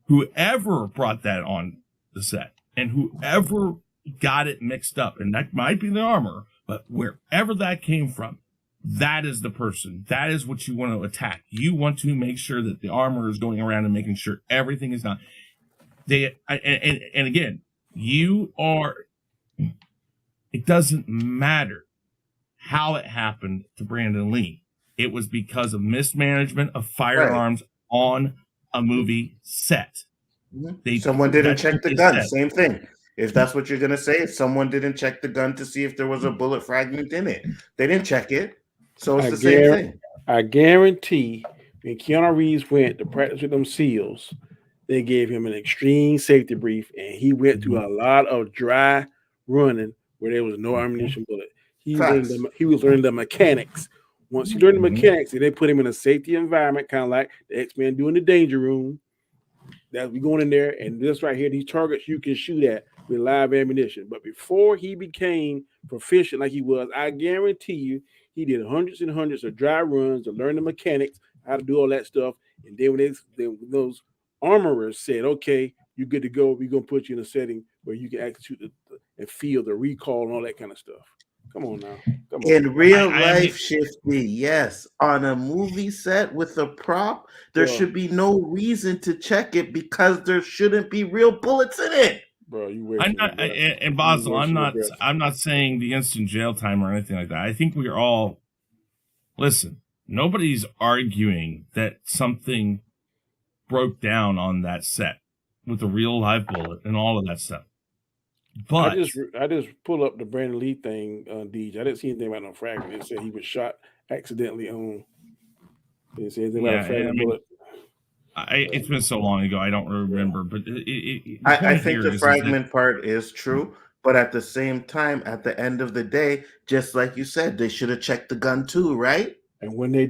Whoever brought that on the set and whoever got it mixed up, and that might be the armor, but wherever that came from, that is the person. That is what you want to attack. You want to make sure that the armor is going around and making sure everything is done. And again, it doesn't matter how it happened to Brandon Lee. It was because of mismanagement of firearms on a movie set. Someone didn't check the gun. Same thing. If that's what you're going to say, if someone didn't check the gun to see if there was a bullet fragment in it, they didn't check it. So it's the same thing. I guarantee when Keanu Reeves went to practice with them SEALs, they gave him an extreme safety brief, and he went through a lot of dry running where there was no ammunition bullet. He was learning the mechanics. Once he learned the mechanics, they put him in a safety environment, kind of like the X-Men doing the Danger Room. That we going in there, and this right here, these targets you can shoot at with live ammunition. But before he became proficient like he was, I guarantee you, he did hundreds and hundreds of dry runs to learn the mechanics, how to do all that stuff. And then when those armorers said, "Okay, you're good to go. We're gonna put you in a setting where you can actually shoot and feel the recoil and all that kind of stuff." Come on now. In real life, Shifty, yes. On a movie set with a prop, there should be no reason to check it because there shouldn't be real bullets in it. Bro, you I'm not, and Basel, I'm not saying the instant jail time or anything like that. I think we're all listen. Nobody's arguing that something broke down on that set with a real live bullet and all of that stuff. But I just pull up the Brandon Lee thing on DJ. I didn't see anything about no fragment. It said he was shot accidentally on. It didn't say anything about a fragment bullet. It's been so long ago, I don't remember. But I think the fragment part is true. But at the same time, at the end of the day, just like you said, they should have checked the gun too, right? And when they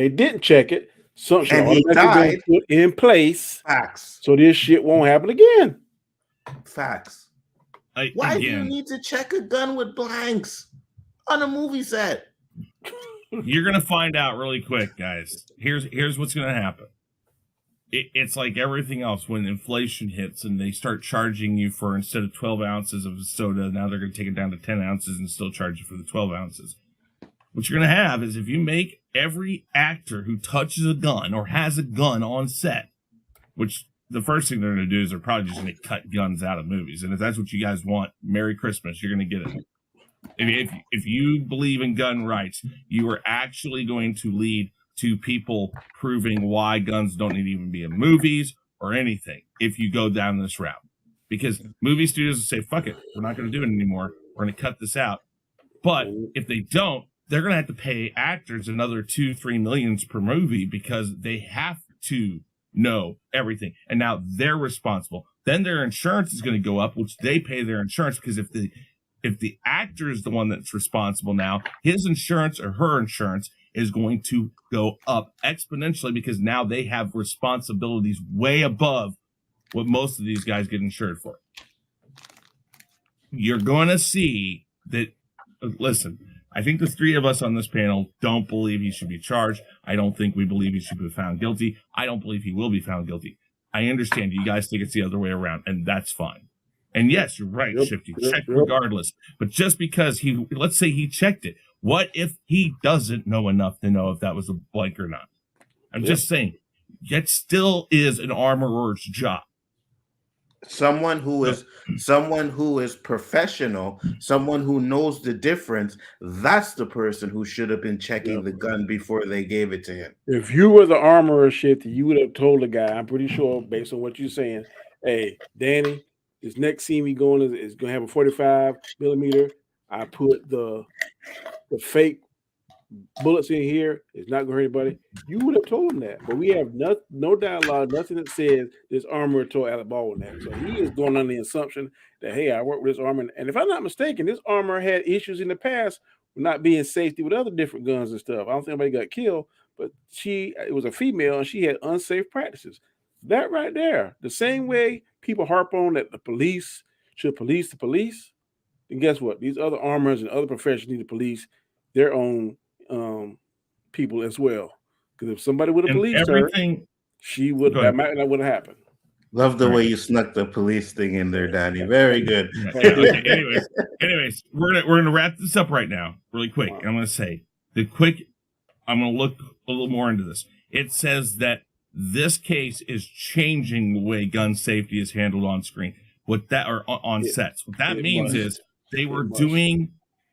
didn't check it, something and he died, put in place. Facts. So this shit won't happen again. Facts. Why do you need to check a gun with blanks on a movie set? You're gonna find out really quick, guys. Here's what's gonna happen. It's like everything else when inflation hits and they start charging you for, instead of 12 ounces of soda, now they're gonna take it down to 10 ounces and still charge you for the 12 ounces. What you're gonna have is if you make every actor who touches a gun or has a gun on set, which the first thing they're going to do is they're probably just going to cut guns out of movies. And if that's what you guys want, Merry Christmas, you're going to get it. If you believe in gun rights, you are actually going to lead to people proving why guns don't need to even be in movies or anything if you go down this route. Because movie studios will say, fuck it, we're not going to do it anymore. We're going to cut this out. But if they don't, they're going to have to pay actors another $2-3 million per movie because they have to know everything, and now they're responsible. Then their insurance is going to go up, which they pay their insurance, because if the actor is the one that's responsible now, his insurance or her insurance is going to go up exponentially because now they have responsibilities way above what most of these guys get insured for. You're going to see that. Listen, I think the three of us on this panel don't believe he should be charged. I don't think we believe he should be found guilty. I don't believe he will be found guilty. I understand you guys think it's the other way around, and that's fine. And yes, you're right, Yep, Shifty. yep, Check yep. regardless. But just because let's say he checked it, what if he doesn't know enough to know if that was a blank or not? I'm just saying, it still is an armorer's job. Someone who is professional, someone who knows the difference, that's the person who should have been checking the gun before they gave it to him. If you were the armorer, Shifty, you would have told the guy, I'm pretty sure, based on what you're saying, hey, Danny, this next scene we going is going to have a 45 millimeter. I put the fake bullets in here. It's not going to hurt anybody. You would have told him that. But we have no dialogue, nothing that says this armorer told Alec Baldwin that. So he is going on the assumption that, hey, I work with this armor. And if I'm not mistaken, this armor had issues in the past with not being safety with other different guns and stuff. I don't think anybody got killed, but it was a female and she had unsafe practices. That right there, the same way people harp on that the police should police the police, and guess what? These other armors and other professions need to police their own people as well. Because if somebody would have policed her, that might not would have happened. Love the way you snuck the police thing in there, Danny. Very good. Okay. Anyways, we're gonna wrap this up right now, really quick. Wow. I'm gonna say I'm gonna look a little more into this. It says that this case is changing the way gun safety is handled on screen. On sets. What that means is they were doing,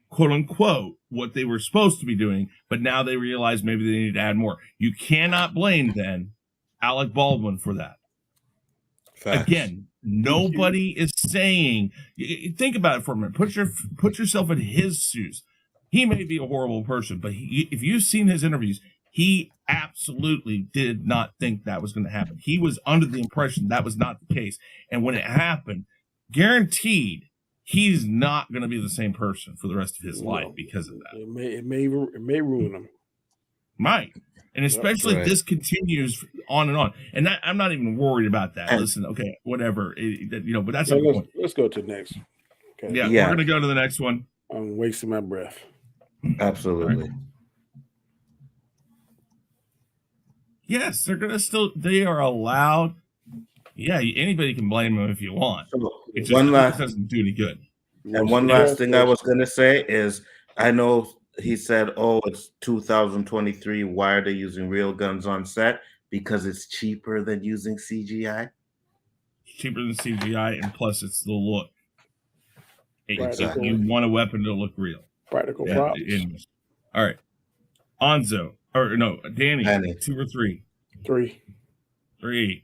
quote unquote, what they were supposed to be doing, but now they realize maybe they need to add more. You cannot blame then Alec Baldwin for that. Facts. Again, nobody is saying. Think about it for a minute. Put yourself in his shoes. He may be a horrible person, but if you've seen his interviews, he absolutely did not think that was going to happen. He was under the impression that was not the case, and when it happened, guaranteed, he's not going to be the same person for the rest of his life because of that. It may ruin him. Might. And especially if this continues on and on. And I'm not even worried about that. Listen, okay, whatever. But that's let's go to the next. Okay. Yeah, we're going to go to the next one. I'm wasting my breath. Absolutely. Right. Yes, they are allowed. Yeah, anybody can blame them if you want. It just doesn't do any good. And one last thing I was going to say is, I know he said, it's 2023. Why are they using real guns on set? Because it's cheaper than using CGI. Cheaper than CGI, and plus it's the look. You want a weapon to look real. Practical props. All right. Danny. 2 or 3? 3.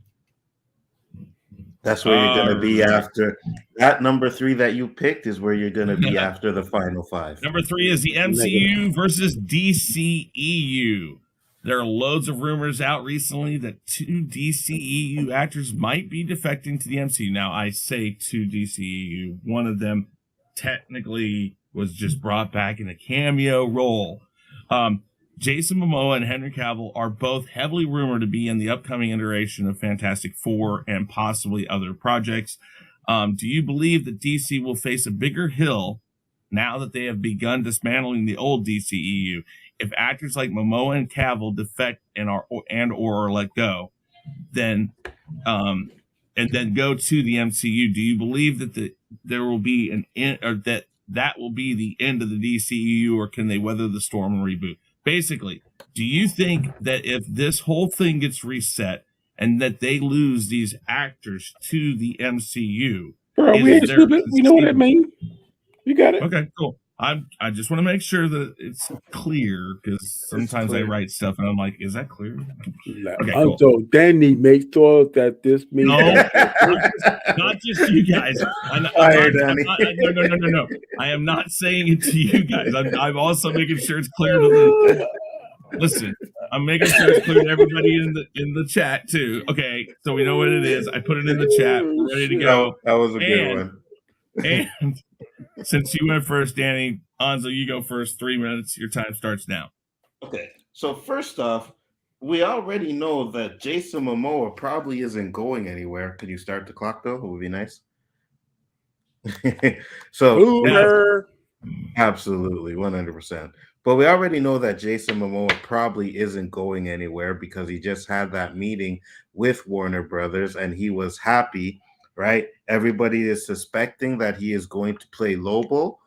That's where you're going to be after. That number 3 that you picked is where you're going to be after the final 5. Number 3 is the MCU versus DCEU. There are loads of rumors out recently that 2 DCEU actors might be defecting to the MCU. Now, I say 2 DCEU. One of them technically was just brought back in a cameo role. Jason Momoa and Henry Cavill are both heavily rumored to be in the upcoming iteration of Fantastic Four and possibly other projects. Do you believe that DC will face a bigger hill now that they have begun dismantling the old DCEU? If actors like Momoa and Cavill defect or are let go, then and then go to the MCU, do you believe that there will be an end, or that will be the end of the DCEU, or can they weather the storm and reboot? Basically, do you think that if this whole thing gets reset and that they lose these actors to the MCU, we know what that means. You got it. Okay, cool. I just want to make sure that it's clear, because sometimes I write stuff and I'm like, is that clear? Okay, cool. So Danny makes thought that this means not just you guys. No. I am not saying it to you guys. I'm also making sure it's clear to the. Listen, I'm making sure it's clear to everybody in the chat too. Okay, so we know what it is. I put it in the chat. We're ready to go. That was a good one. And since you went first, Danny, Nzo, you go first. 3 minutes. Your time starts now. Okay. So first off, we already know that Jason Momoa probably isn't going anywhere. Could you start the clock though? It would be nice. So absolutely, 100%. But we already know that Jason Momoa probably isn't going anywhere because he just had that meeting with Warner Brothers and he was happy, right? Everybody is suspecting that he is going to play Lobo.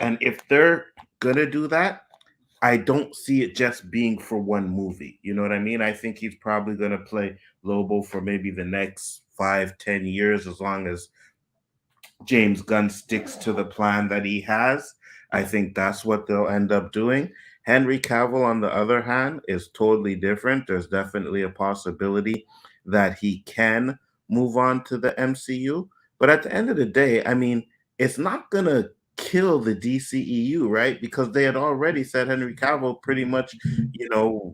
And if they're gonna do that, I don't see it just being for one movie. You know what I mean? I think he's probably gonna play Lobo for maybe the next 5, 10 years, as long as James Gunn sticks to the plan that he has. I think that's what they'll end up doing. Henry Cavill, on the other hand, is totally different. There's definitely a possibility that he can move on to the MCU. But at the end of the day, I mean, it's not going to kill the DCEU, right? Because they had already said, Henry Cavill, pretty much,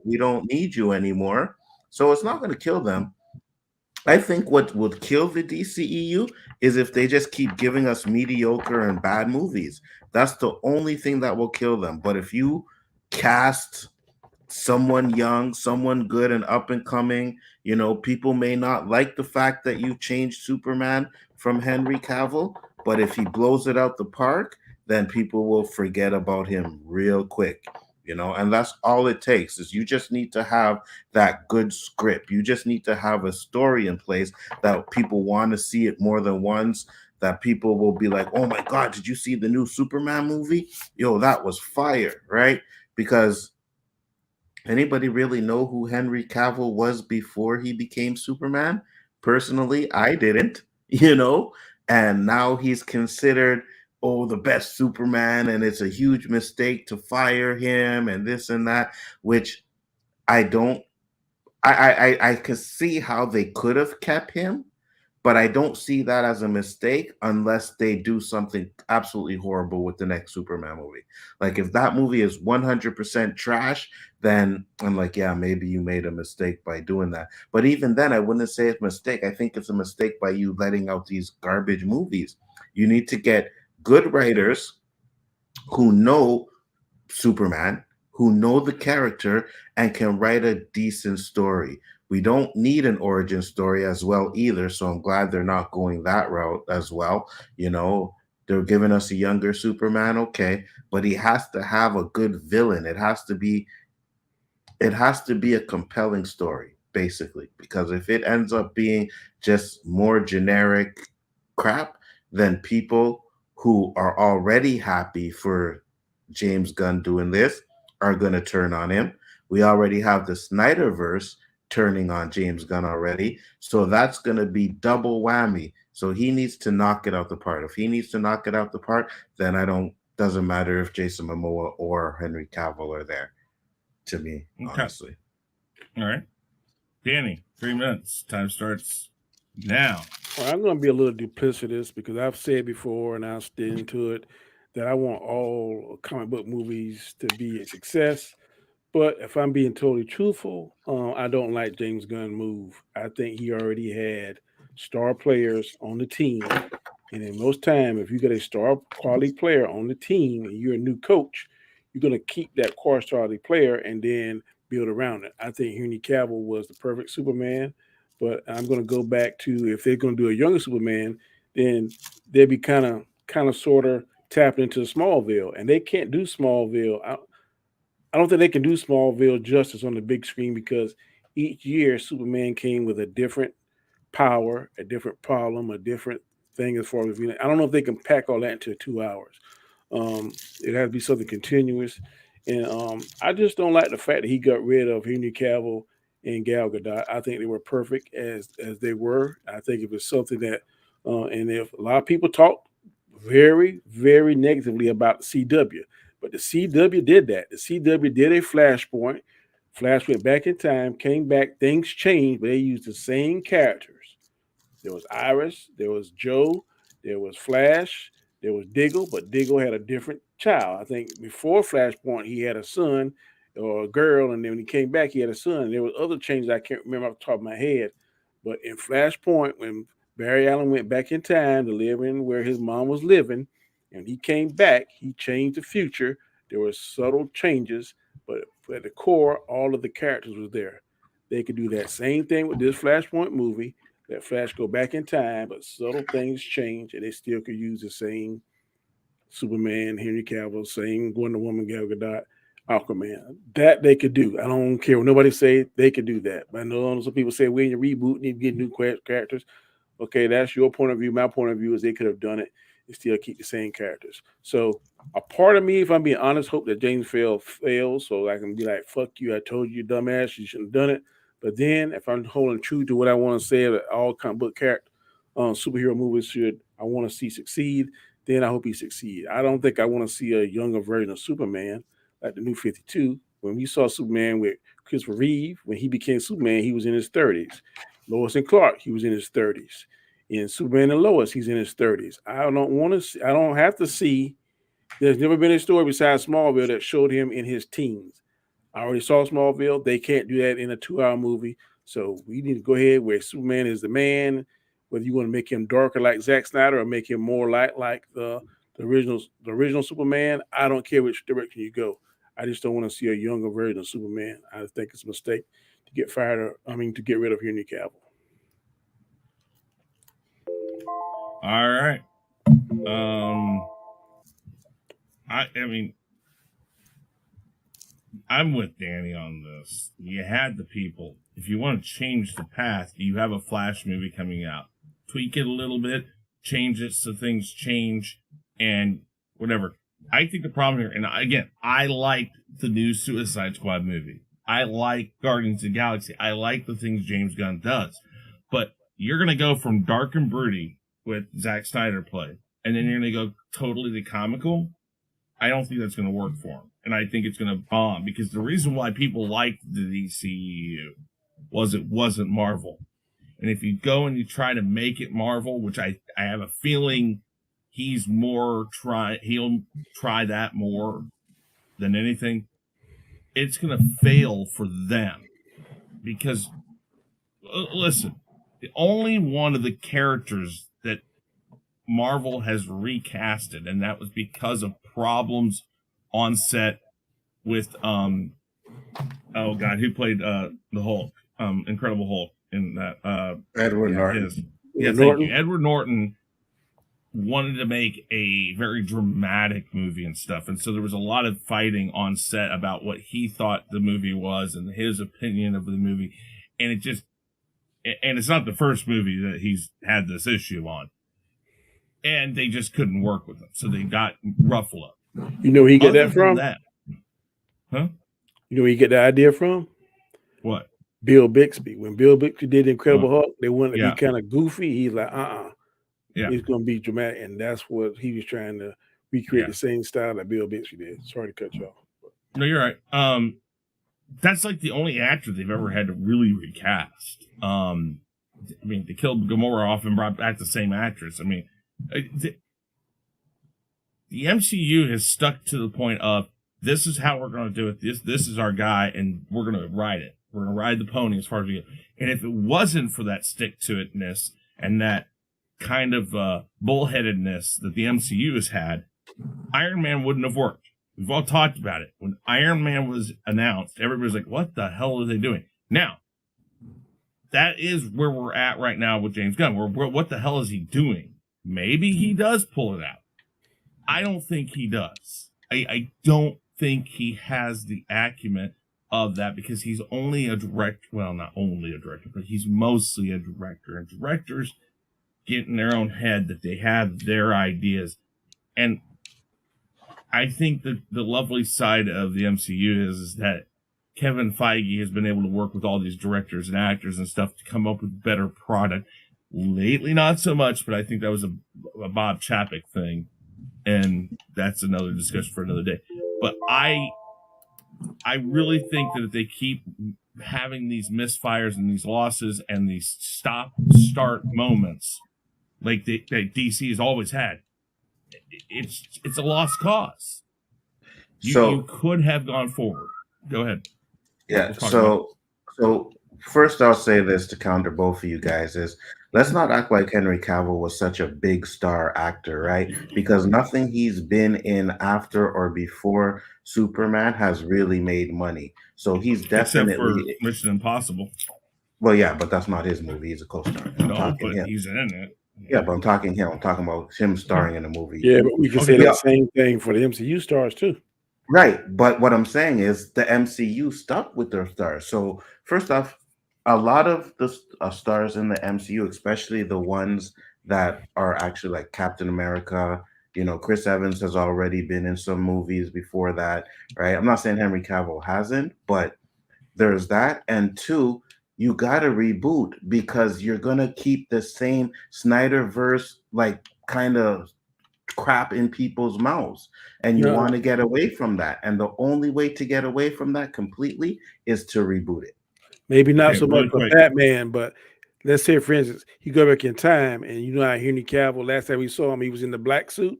we don't need you anymore. So it's not going to kill them. I think what would kill the DCEU is if they just keep giving us mediocre and bad movies. That's the only thing that will kill them. But if you cast someone young, someone good and up and coming, people may not like the fact that you changed Superman from Henry Cavill, but if he blows it out the park, then people will forget about him real quick. And that's all it takes is you just need to have that good script. You just need to have a story in place that people want to see it more than once, that people will be like, oh my God, did you see the new Superman movie? Yo, that was fire, right? Because anybody really know who Henry Cavill was before he became Superman? Personally, I didn't, and now he's considered, the best Superman, and it's a huge mistake to fire him and this and that, which I don't I could see how they could have kept him, but I don't see that as a mistake unless they do something absolutely horrible with the next Superman movie. Like if that movie is 100% trash, then I'm like, yeah, maybe you made a mistake by doing that. But even then, I wouldn't say it's a mistake. I think it's a mistake by you letting out these garbage movies. You need to get good writers who know Superman, who know the character and can write a decent story. We don't need an origin story as well either, so I'm glad they're not going that route as well. They're giving us a younger Superman, okay, but he has to have a good villain. It has to be a compelling story, basically, because if it ends up being just more generic crap, then people who are already happy for James Gunn doing this are going to turn on him. We already have the Snyderverse turning on James Gunn already. So that's going to be double whammy. So he needs to knock it out the park. If he needs to knock it out the park, then doesn't matter if Jason Momoa or Henry Cavill are there, to me, honestly. All right. Danny, 3 minutes. Time starts now. Well, I'm going to be a little duplicitous because I've said before, and I'll stay into it, that I want all comic book movies to be a success. But if I'm being totally truthful, I don't like James Gunn move. I think he already had star players on the team. And in most time, if you get a star quality player on the team and you're a new coach, you're going to keep that quality player and then build around it. I think Henry Cavill was the perfect Superman, but I'm going to go back to if they're going to do a younger Superman, then they'd be kind of sort of tapped into Smallville, and they can't do Smallville. I don't think they can do Smallville justice on the big screen because each year Superman came with a different power, a different problem, a different thing as far as I don't know if they can pack all that into 2 hours. It has to be something continuous, and I just don't like the fact that he got rid of Henry Cavill and Gal Gadot. I think they were perfect as they were. I think it was something that, and if a lot of people talk very, very negatively about the CW, but the CW did that. The CW did a Flashpoint. Flash went back in time, came back, things changed, but they used the same characters. There was Iris, there was Joe, there was Flash, there was Diggle, but Diggle had a different child. I think before Flashpoint, he had a son or a girl, and then when he came back, he had a son. There was other changes I can't remember off the top of my head. But in Flashpoint, when Barry Allen went back in time to live in where his mom was living, and he came back, he changed the future. There were subtle changes, but at the core, all of the characters was there. They could do that same thing with this Flashpoint movie. Let Flash go back in time, but subtle things change, and they still could use the Superman, Henry Cavill, same Wonder Woman, Gal Gadot, Aquaman. That they could do. I don't care what nobody say. They could do that. But I know some people say we need to reboot, need to get new characters. Okay, that's your point of view. My point of view is they could have done it and still keep the same characters. So a part of me, if I'm being honest, hope that James fails so I can be like, fuck you, I told you, dumbass, you shouldn't have done it. But then if I'm holding true to what I want to say that all comic book character superhero movies I want to see succeed, then I hope he succeed. I don't think I want to see a younger version of Superman like the New 52. When we saw Superman with Christopher Reeve, when he became Superman, he was in his 30s. Lois and Clark, he was in his 30s. In Superman and Lois, he's in his 30s. I don't have to see. There's never been a story besides Smallville that showed him in his teens. I already saw Smallville. They can't do that in a 2-hour movie. So we need to go ahead where Superman is the man, whether you want to make him darker like Zack Snyder or make him more like the original Superman. I don't care which direction you go. I just don't want to see a younger version of Superman. I think it's a mistake to get to get rid of Henry Cavill. All right. I mean, I'm with Danny on this. You had the people. If you want to change the path, you have a Flash movie coming out. Tweak it a little bit, change it so things change, and whatever. I think the problem here, and again, I liked the new Suicide Squad movie. I like Guardians of the Galaxy. I like the things James Gunn does. But you're going to go from dark and broody with Zack Snyder play, and then you're going to go totally the comical. I don't think that's going to work for him. And I think it's going to bomb, because the reason why people liked the DCEU was it wasn't Marvel. And if you go and you try to make it Marvel, which I have a feeling he'll try that more than anything, it's going to fail for them. Because, listen, the only one of the characters that Marvel has recasted, and that was because of problems on set with who played the Hulk, Incredible Hulk in that Edward Norton. Thank you. Edward Norton wanted to make a very dramatic movie and stuff, and so there was a lot of fighting on set about what he thought the movie was and his opinion of the movie, and it's not the first movie that he's had this issue on. And they just couldn't work with him, so they got Ruffalo. You know where he get that from? Huh? You know where you get the idea from? What? Bill Bixby. When Bill Bixby did Incredible Hulk, they wanted to be kind of goofy. He's like, Yeah. It's going to be dramatic, and that's what he was trying to recreate the same style that Bill Bixby did. Sorry to cut you off. No, you're right. That's like the only actor they've ever had to really recast. I mean, they killed Gamora off and brought back the same actress. I mean, the MCU has stuck to the point of, this is how we're going to do it. This is our guy, and we're going to ride it. We're going to ride the pony as far as we go. And if it wasn't for that stick-to-itness and that kind of bullheadedness that the MCU has had, Iron Man wouldn't have worked. We've all talked about it. When Iron Man was announced, everybody's like, what the hell are they doing? Now, that is where we're at right now with James Gunn. What the hell is he doing? Maybe he does pull it out. I don't think he does. I don't think he has the acumen of that, because he's only a director. Well, not only a director, but he's mostly a director. And directors get in their own head that they have their ideas. And I think that the lovely side of the MCU is that Kevin Feige has been able to work with all these directors and actors and stuff to come up with better product. Lately, not so much, but I think that was a Bob Chapek thing, and that's another discussion for another day. But I really think that if they keep having these misfires and these losses and these stop-start moments like that DC has always had, it's a lost cause. You could have gone forward. Go ahead. Yeah. So first, I'll say this to counter both of you guys is, let's not act like Henry Cavill was such a big star actor, right? Because nothing he's been in after or before Superman has really made money. So he's definitely, except for Mission Impossible. Well, yeah, but that's not his movie. He's a co-star. No, but he's in it. Yeah, but I'm talking about him starring in a movie. Yeah, but we can say Yeah. that same thing for the MCU stars too. Right, but what I'm saying is the MCU stuck with their stars. So first off, a lot of the stars in the MCU, especially the ones that are actually like Captain America, Chris Evans has already been in some movies before that, right? I'm not saying Henry Cavill hasn't, but there's that. And two, you got to reboot because you're going to keep the same Snyderverse like kind of crap in people's mouths, and you want to get away from that, and the only way to get away from that completely is to reboot it. Maybe not Okay, so much really for quick. Batman, but let's say, for instance, you go back in time, and you know how Henry Cavill, last time we saw him, he was in the black suit.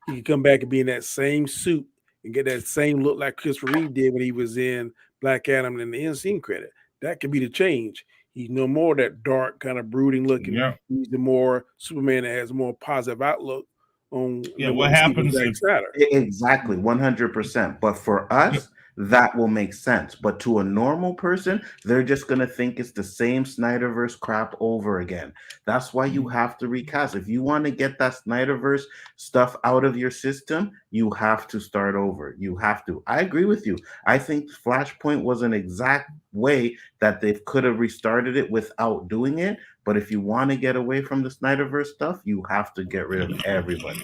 He could come back and be in that same suit and get that same look like Christopher Reeve did when he was in Black Adam and the end scene credit. That could be the change. He's no more that dark, kind of brooding looking. Yeah. He's the more Superman that has a more positive outlook on What happens if Exactly, 100%. But for us, that will make sense. But to a normal person, they're just going to think it's the same Snyderverse crap over again. That's why you have to recast. If you want to get that Snyderverse stuff out of your system, you have to start over. You have to. I agree with you. I think Flashpoint was an exact way that they could have restarted it without doing it. But if you want to get away from the Snyderverse stuff, you have to get rid of everybody.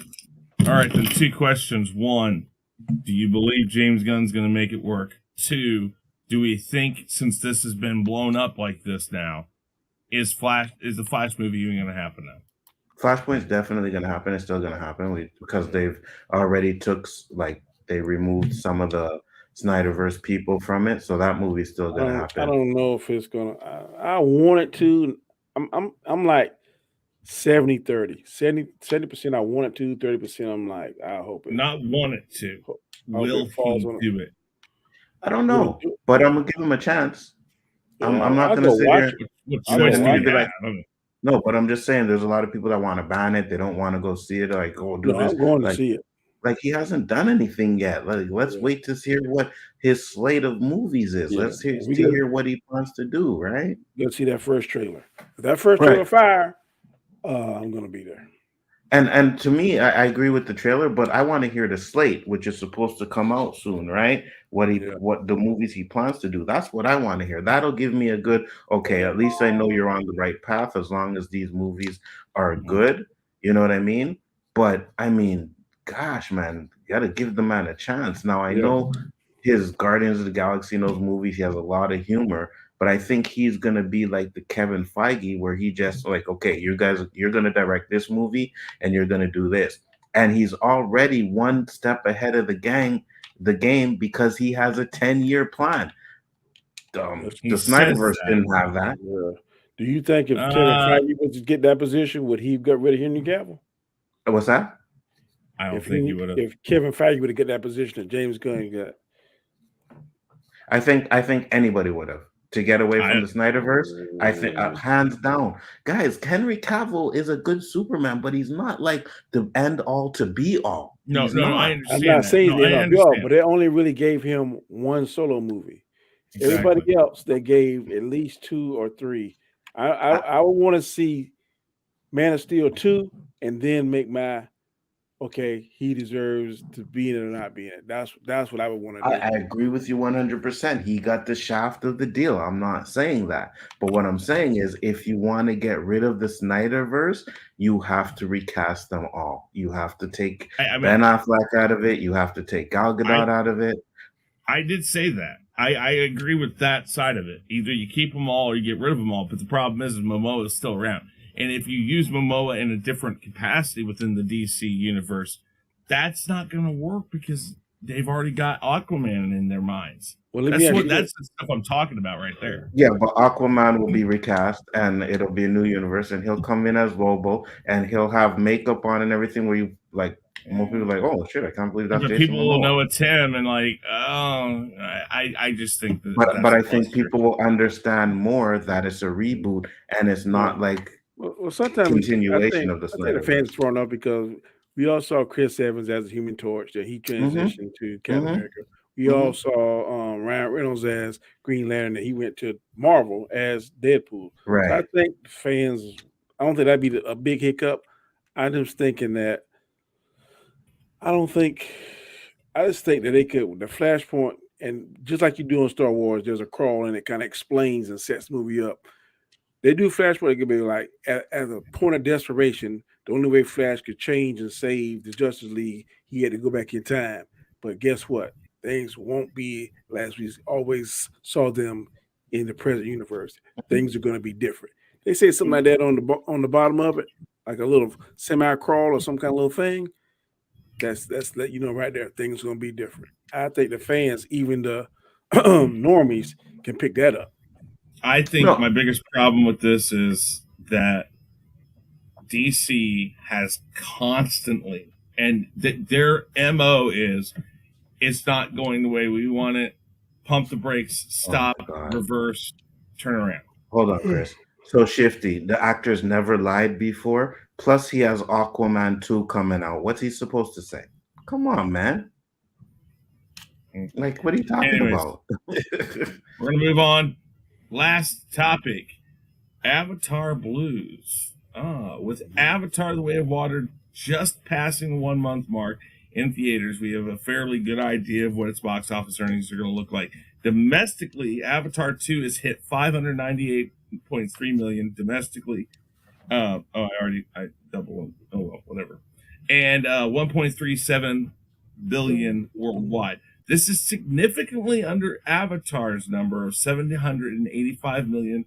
All right, then 2 questions. 1, do you believe James Gunn's going to make it work? 2, do we think, since this has been blown up like this now, is the Flash movie even going to happen now? Flashpoint's definitely going to happen. It's still going to happen because they've already they removed some of the Snyderverse people from it, so that movie's still going to happen. I don't know if it's going to. I want it to. I'm like 70-30. 70% I want it to, 30% I'm like, I hope it. Not want it to. Will he do it? I don't know, but I'm going to give him a chance. Yeah, I'm not going to sit here. No, but I'm just saying there's a lot of people that want to ban it. They don't want to go see it. Like, oh, do this. I'm going to see it. Like, he hasn't done anything yet. Like, let's wait to hear what his slate of movies is. Let's hear what he wants to do, right? Let's see that first trailer. If that first trailer fire, I'm going to be there. And to me, I agree with the trailer, but I want to hear the slate, which is supposed to come out soon, right? What the movies he plans to do. That's what I want to hear. That'll give me a good, okay, at least I know you're on the right path as long as these movies are good. You know what I mean? But I mean, gosh, man, you got to give the man a chance. Now, I know his Guardians of the Galaxy in those movies, he has a lot of humor, but I think he's going to be like the Kevin Feige where he just like, okay, you're going to direct this movie and you're going to do this. And he's already one step ahead of the game because he has a 10-year plan. The Snyderverse didn't have that. Yeah. Do you think if Kevin Feige was to get that position, would he have got rid of Henry Cavill? What's that? I don't think he would have. If Kevin Feige would have got that position that James Gunn got. I think anybody would have. To get away from the Snyderverse, I think hands down. Guys, Henry Cavill is a good Superman, but he's not like the end all to be all. No, I understand. I'm not saying the end all, but they only really gave him one solo movie. Exactly. Everybody else, they gave at least 2 or 3. I would want to see Man of Steel 2 and then make my okay, he deserves to be in it or not be in it. That's what I would want to do. I agree with you 100%. He got the shaft of the deal. I'm not saying that. But what I'm saying is if you want to get rid of the Snyderverse, you have to recast them all. You have to take Ben Affleck out of it. You have to take Gal Gadot out of it. I did say that. I agree with that side of it. Either you keep them all or you get rid of them all. But the problem is Momoa is still around. And if you use Momoa in a different capacity within the DC universe, that's not going to work because they've already got Aquaman in their minds. Well, that's the stuff I'm talking about right there. Yeah, but Aquaman will be recast and it'll be a new universe and he'll come in as Lobo and he'll have makeup on and everything where you like more people are like, oh shit, I can't believe that's Jason people Momoa. Will know it's him and like, oh, I just think that. But I think people will understand more that it's a reboot and it's not like. Well, sometimes continuation of the Snyder. I think the fans thrown up because we all saw Chris Evans as a Human Torch that he transitioned to Captain America. We all saw Ryan Reynolds as Green Lantern that he went to Marvel as Deadpool. Right. So I think fans I don't think that'd be a big hiccup. I'm just thinking that I don't think. I just think that they could the Flashpoint, and just like you do in Star Wars, there's a crawl and it kind of explains and sets the movie up. They do Flashpoint. It could be like as a point of desperation. The only way Flash could change and save the Justice League, he had to go back in time. But guess what? Things won't be as we always saw them in the present universe. Things are going to be different. They say something like that on the bottom of it, like a little semi crawl or some kind of little thing. That's let you know right there. Things are going to be different. I think the fans, even the normies, can pick that up. I think my biggest problem with this is that DC has constantly, and their MO is, it's not going the way we want it. Pump the brakes, stop, reverse, turn around. Hold on, Chris. So Shifty, the actor's never lied before. Plus, he has Aquaman 2 coming out. What's he supposed to say? Come on, man. Like, what are you talking about? We're going to move on. Last topic, Avatar Blues. With Avatar The Way of Water just passing the 1 month mark in theaters, we have a fairly good idea of what its box office earnings are going to look like. Domestically, Avatar 2 has hit $598.3 million domestically. I double. Oh well, whatever. And 1.37 billion worldwide. This is significantly under Avatar's number of 785 million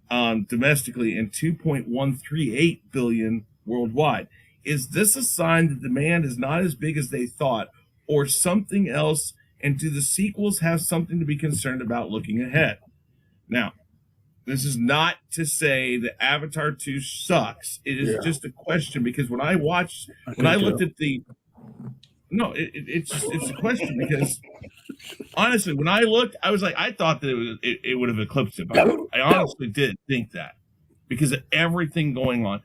domestically and 2.138 billion worldwide. Is this a sign that demand is not as big as they thought, or something else? And do the sequels have something to be concerned about looking ahead? Now, this is not to say that Avatar 2 sucks. It is just a question, because when I looked at the... No, it's a question, because honestly, when I looked, I was like, I thought that it would have eclipsed it. But I honestly did think that, because of everything going on.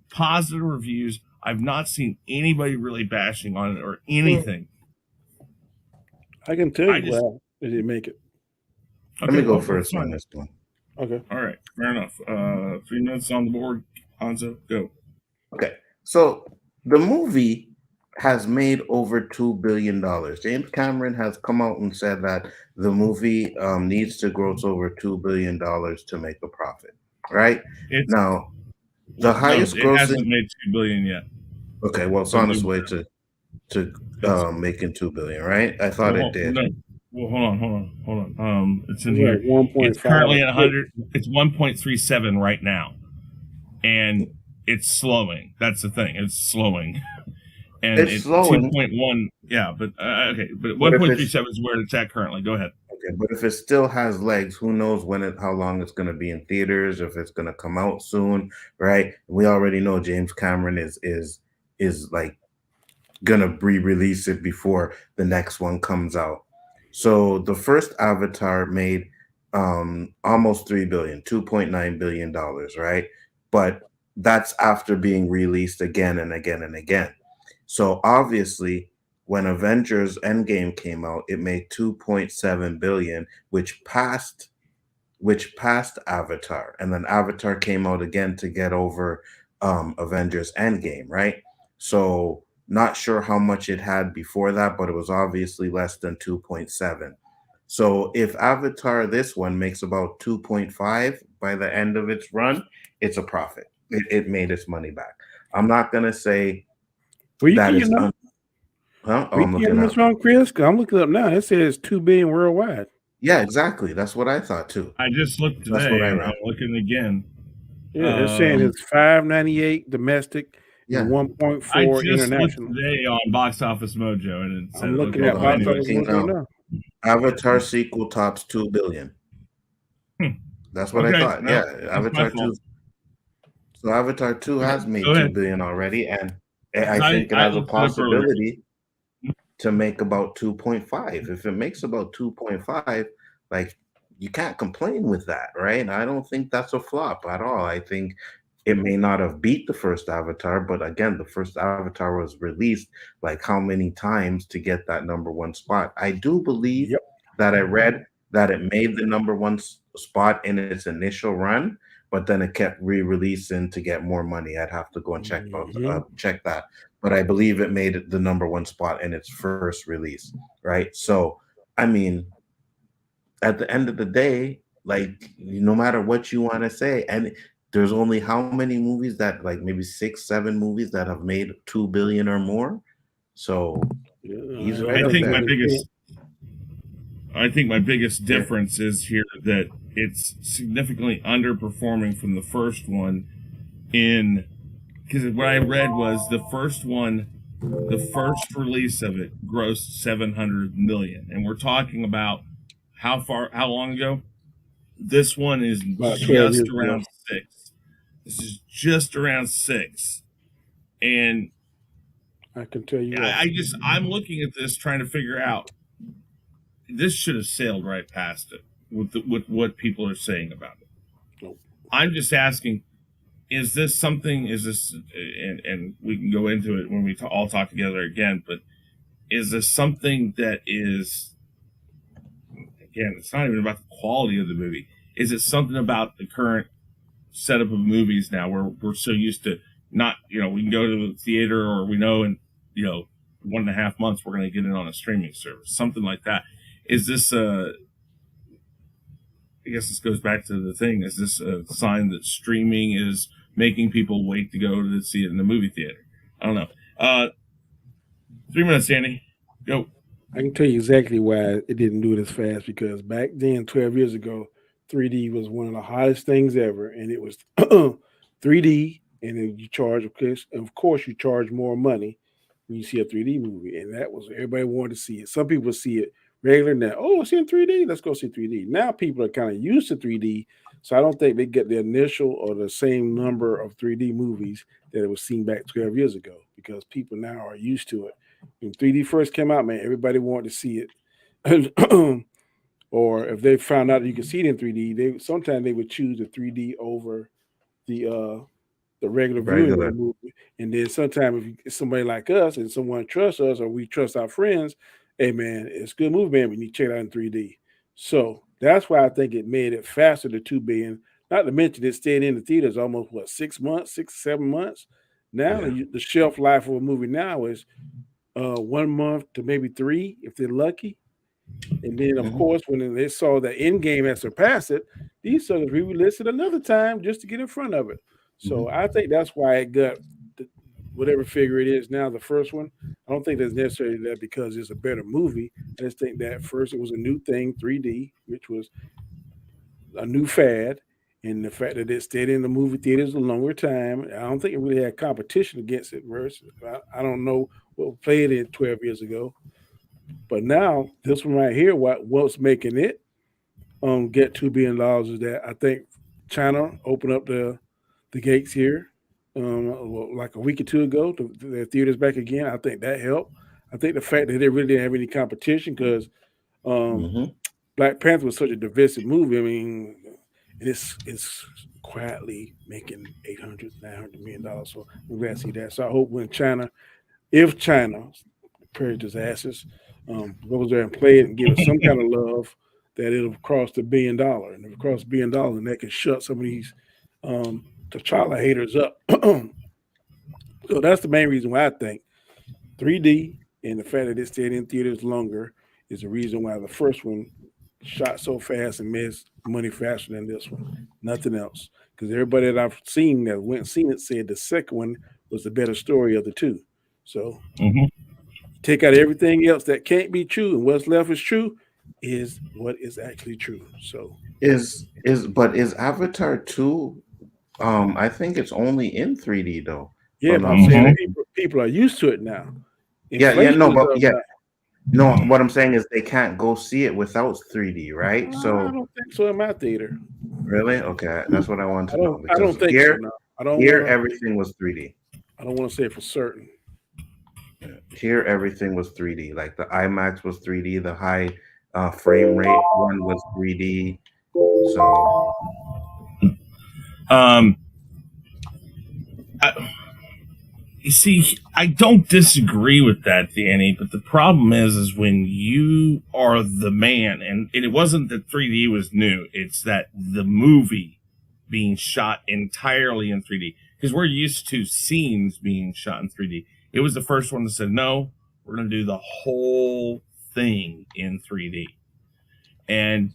Positive reviews. I've not seen anybody really bashing on it or anything. I can tell you why they didn't make it. Let me go first on this one. Okay. All right. Fair enough. 3 minutes on the board. Hanzo, go. Okay. So the movie has made over $2 billion. James Cameron has come out and said that the movie needs to gross over $2 billion to make a profit. Right? Now, the highest grossing... It hasn't made $2 billion yet. Okay, well, it's on its way to making $2 billion, right? I thought it did. No. Well, hold on. It's in here. 1.5. It's currently at 100. It's 1.37 right now, and it's slowing. That's the thing. It's slowing, and it's slowing. 2.1. Yeah, but okay, but 1.37 is where it's at currently. Go ahead. Okay, but if it still has legs, who knows how long it's going to be in theaters? If it's going to come out soon, right? We already know James Cameron is like gonna re-release it before the next one comes out. So the first Avatar made almost $3 billion, $2.9 billion, right? But that's after being released again and again and again. So obviously, when Avengers Endgame came out, it made $2.7 billion, which passed Avatar, and then Avatar came out again to get over Avengers Endgame, right? So not sure how much it had before that, but it was obviously less than 2.7. So if Avatar, this one, makes about 2.5 by the end of its run, it's a profit. It made its money back. I'm not going to say that it's... I'm looking up. Wrong, Chris? I'm looking up now. It says $2 billion worldwide. Yeah, exactly. That's what I thought, too. I just looked today. That's what I read. I'm looking again. Yeah, they're saying it's $598 domestic. Yeah, 1.4 international. Today on Box Office Mojo, and it said, I'm looking at Box Office Mojo now. Avatar sequel tops $2 billion. That's what I thought. Yeah, Avatar 2. So Avatar 2 has made $2 billion already, and I think it has a possibility to make about 2.5. If it makes about 2.5, like, you can't complain with that, right? I don't think that's a flop at all. I think it may not have beat the first Avatar, but again, the first Avatar was released like how many times to get that number one spot? I do believe that I read that it made the number one spot in its initial run, but then it kept re-releasing to get more money. I'd have to go and check that, but I believe it made it the #1 spot in its first release, right? So, I mean, at the end of the day, like, no matter what you want to say, and there's only how many movies that, like, maybe 6, 7 movies that have made 2 billion or more. So he's right I up think there. my biggest difference is here that it's significantly underperforming from the first one. Because what I read was the first release of it grossed 700 million, and we're talking about how long ago? This one is About 12 years just around ago. 6. This is just around 6, and I can tell you. I'm looking at this trying to figure out. This should have sailed right past it with what people are saying about it. Nope. I'm just asking, is this something? Is this, and we can go into it when we all talk together again, but is this something that is, again, it's not even about the quality of the movie. Is it something about the current setup of movies now where we're so used to not, we can go to the theater, or we know in, 1.5 months we're going to get it on a streaming service, something like that. Is this I guess this goes back to the thing. Is this a sign that streaming is making people wait to go to see it in the movie theater? I don't know. 3 minutes, Danny. Go. I can tell you exactly why it didn't do it as fast, because back then, 12 years ago, 3D was one of the hottest things ever, and it was 3D, and then you charge, of course, you charge more money when you see a 3D movie, and that was, everybody wanted to see it. Some people see it regular now. Oh, it's in 3D. Let's go see 3D. Now people are kind of used to 3D, so I don't think they get the initial or the same number of 3D movies that it was seen back 12 years ago, because people now are used to it. When 3D first came out, man, everybody wanted to see it. Or if they found out that you could see it in 3D, sometimes they would choose the 3D over the regular viewing of the movie. And then sometimes if it's somebody like us and someone trusts us, or we trust our friends, hey man, it's a good movie, man. We need to check it out in 3D. So that's why I think it made it faster to 2 billion. Not to mention it stayed in the theaters almost 6 months, 6, 7 months. Now the shelf life of a movie now is 1 month to maybe 3 if they're lucky. And then, of course, when they saw that Endgame had surpassed it, these suckers re-released it another time just to get in front of it. So I think that's why it got whatever figure it is now, the first one. I don't think that's necessarily that because it's a better movie. I just think that first it was a new thing, 3D, which was a new fad. And the fact that it stayed in the movie theaters a longer time, I don't think it really had competition against it. Versus, I don't know what played it 12 years ago. But now this one right here, what's making it get $2 billion is that I think China opened up the gates here like a week or two ago. The theaters back again. I think that helped. I think the fact that they really didn't have any competition, because Black Panther was such a divisive movie. I mean, it's quietly making $800, $900 million. So we're glad to see that. So I hope if China prepares its asses, goes there and play it and give it some kind of love, that it'll cross the $1 billion. And if it crosses $1 billion, then that can shut some of these T'Challa haters up. So that's the main reason why I think 3D and the fact that it stayed in theaters longer is the reason why the first one shot so fast and made money faster than this one. Nothing else. Because everybody that I've seen that went and seen it said the second one was the better story of the two. So take out everything else that can't be true, and what's left is true, is what is actually true. So is Avatar 2? I think it's only in 3D though. Yeah, but I'm saying people are used to it now. No, what I'm saying is they can't go see it without 3D, right? So I don't think so in my theater. Really? Okay, that's what I want to know. I don't think so. No. I don't. Everything was 3D. I don't want to say for certain. Here, everything was 3D. Like the IMAX was 3D. The high frame rate one was 3D. So, you see, I don't disagree with that, Danny. But the problem is when you are the man, and it wasn't that 3D was new. It's that the movie being shot entirely in 3D, because we're used to scenes being shot in 3D. It was the first one that said, no, we're going to do the whole thing in 3D. And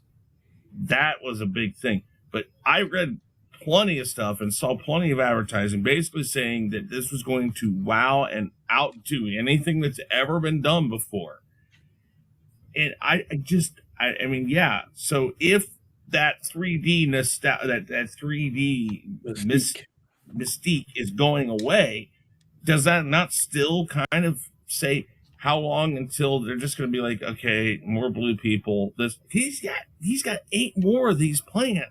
that was a big thing. But I read plenty of stuff and saw plenty of advertising basically saying that this was going to wow and outdo anything that's ever been done before. And I mean, yeah. So if that 3D that 3D mystique is going away, does that not still kind of say how long until they're just going to be like, okay, more blue people? He's got 8 more of these planned.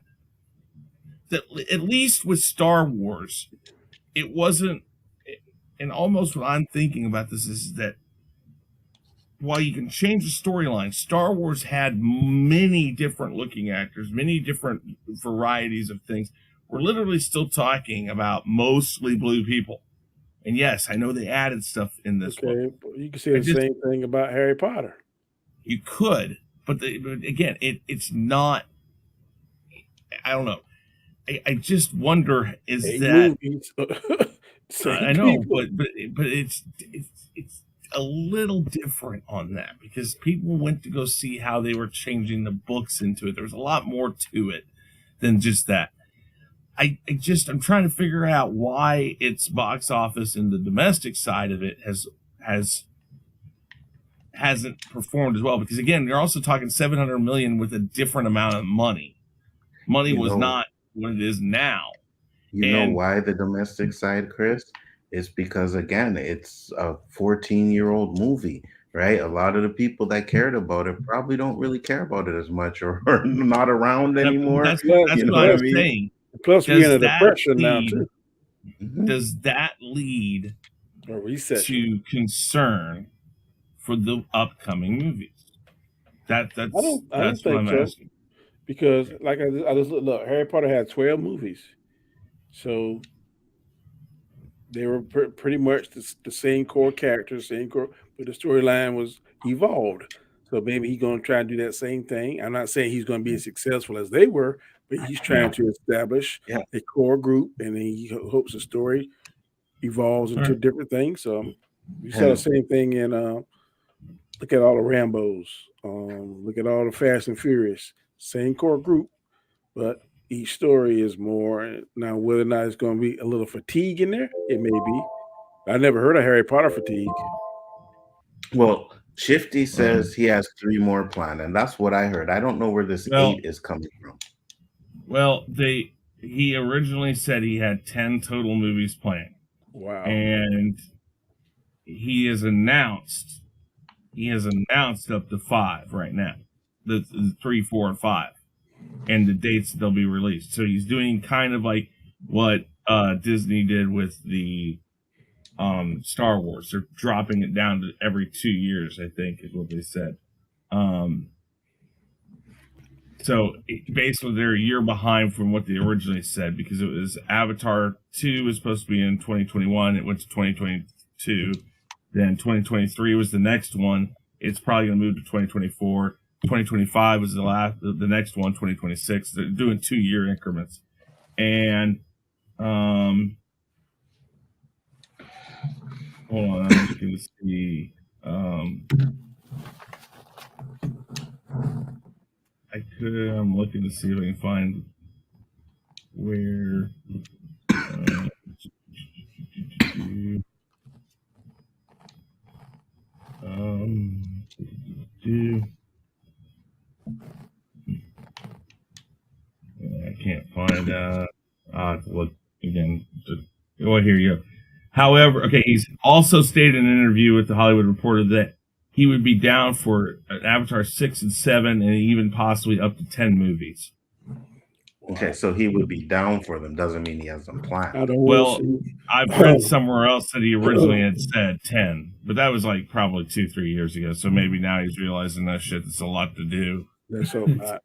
That at least with Star Wars, it wasn't. And almost what I'm thinking about this is that while you can change the storyline, Star Wars had many different looking actors, many different varieties of things. We're literally still talking about mostly blue people. And yes, I know they added stuff in this one. You can say the same thing about Harry Potter. You could, but again, it's not. I don't know. I just wonder, is that I know, but it's a little different on that, because people went to go see how they were changing the books into it. There was a lot more to it than just that. I'm trying to figure out why its box office and the domestic side of it hasn't performed as well. Because again, you're also talking 700 million with a different amount of money. Money was not what it is now. You know why the domestic side, Chris? It's because, again, it's a 14-year-old movie, right? A lot of the people that cared about it probably don't really care about it as much, or are not around anymore. That's what I'm saying. Plus, we're in a depression now, too. Does that lead to concern for the upcoming movies? That's what I'm asking. Because, like I just look, Harry Potter had 12 movies. So they were pretty much the same core characters, but the storyline was evolved. So maybe he's going to try and do that same thing. I'm not saying he's going to be as successful as they were, but he's trying to establish a core group, and he hopes the story evolves into different things. So we saw the same thing in look at all the Rambos, look at all the Fast and Furious, same core group, but each story is more. Now, whether or not it's going to be a little fatigue in there, it may be. I never heard of Harry Potter fatigue. Well, Shifty says he has 3 more planned, and that's what I heard. I don't know where this 8 is coming from. Well, he originally said he had 10 total movies planned. Wow. And he has announced up to 5 right now. The 3, 4, and 5. And the dates they'll be released. So he's doing kind of like what Disney did with the Star Wars. They're dropping it down to every 2 years, I think, is what they said. So basically, they're a year behind from what they originally said, because it was Avatar 2 was supposed to be in 2021. It went to 2022. Then 2023 was the next one. It's probably going to move to 2024. 2025 was the next one. 2026. They're doing 2-year increments, and hold on, I'm looking to see. I'm looking to see if I can find where. I can't find. I'll have to look again. Oh, here you go. However, okay, he's also stated in an interview with the Hollywood Reporter that he would be down for Avatar 6 and 7, and even possibly up to 10 movies. Okay, so he would be down for them. Doesn't mean he has them planned. Well, I've read somewhere else that he originally had said 10, but that was like probably 2-3 years ago. So maybe now he's realizing that shit, that's a lot to do. That's so not.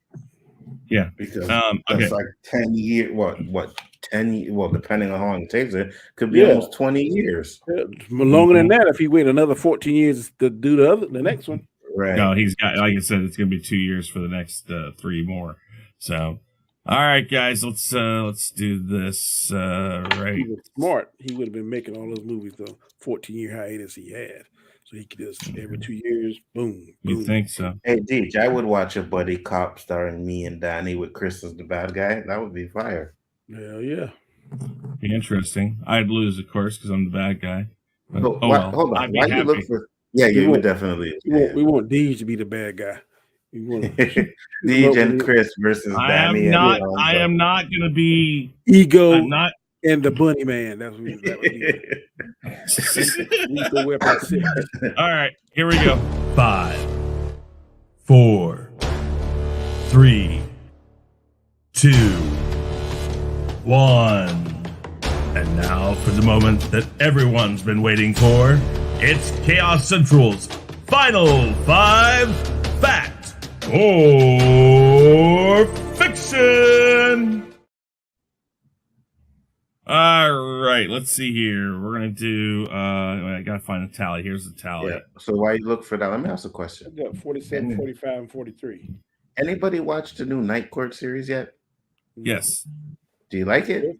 Yeah, because that's like 10 years. What 10? Well, depending on how long it takes, it could be almost 20 years. Yeah, longer than that if he wait another 14 years to do the next one. Right. No, he's got, like I said, it's going to be 2 years for the next 3 more. So, All right, guys, let's do this. Right. He was smart. He would have been making all those movies the 14-year hiatus he had. So he could just every 2 years, boom. You boom. think so? Hey, Deej, I would watch a buddy cop starring me and Danny with Chris as the bad guy. That would be fire. Hell yeah. Be interesting. I'd lose, of course, because I'm the bad guy. But, So, well, hold on. I'd be Why you look happy. for? Yeah, We you would want- definitely. We want Deej to be the bad guy. We want Deej and Chris versus Danny. I and am not going to be. Ego I'm not. and the Bunny Man. That would be Lethal Weapon 6. All right, here we go. 5, 4, 3, 2, 1. And now for the moment that everyone's been waiting for. It's Chaos Central's Final 5 Fact or Fiction. All right, let's see here. We're going to do, I got to find the tally. Here's the tally. Yeah. So why you look for that? Let me ask a I question. got 47, 45, and 43. Anybody watched the new Night Court series yet? Yes. Do you like it?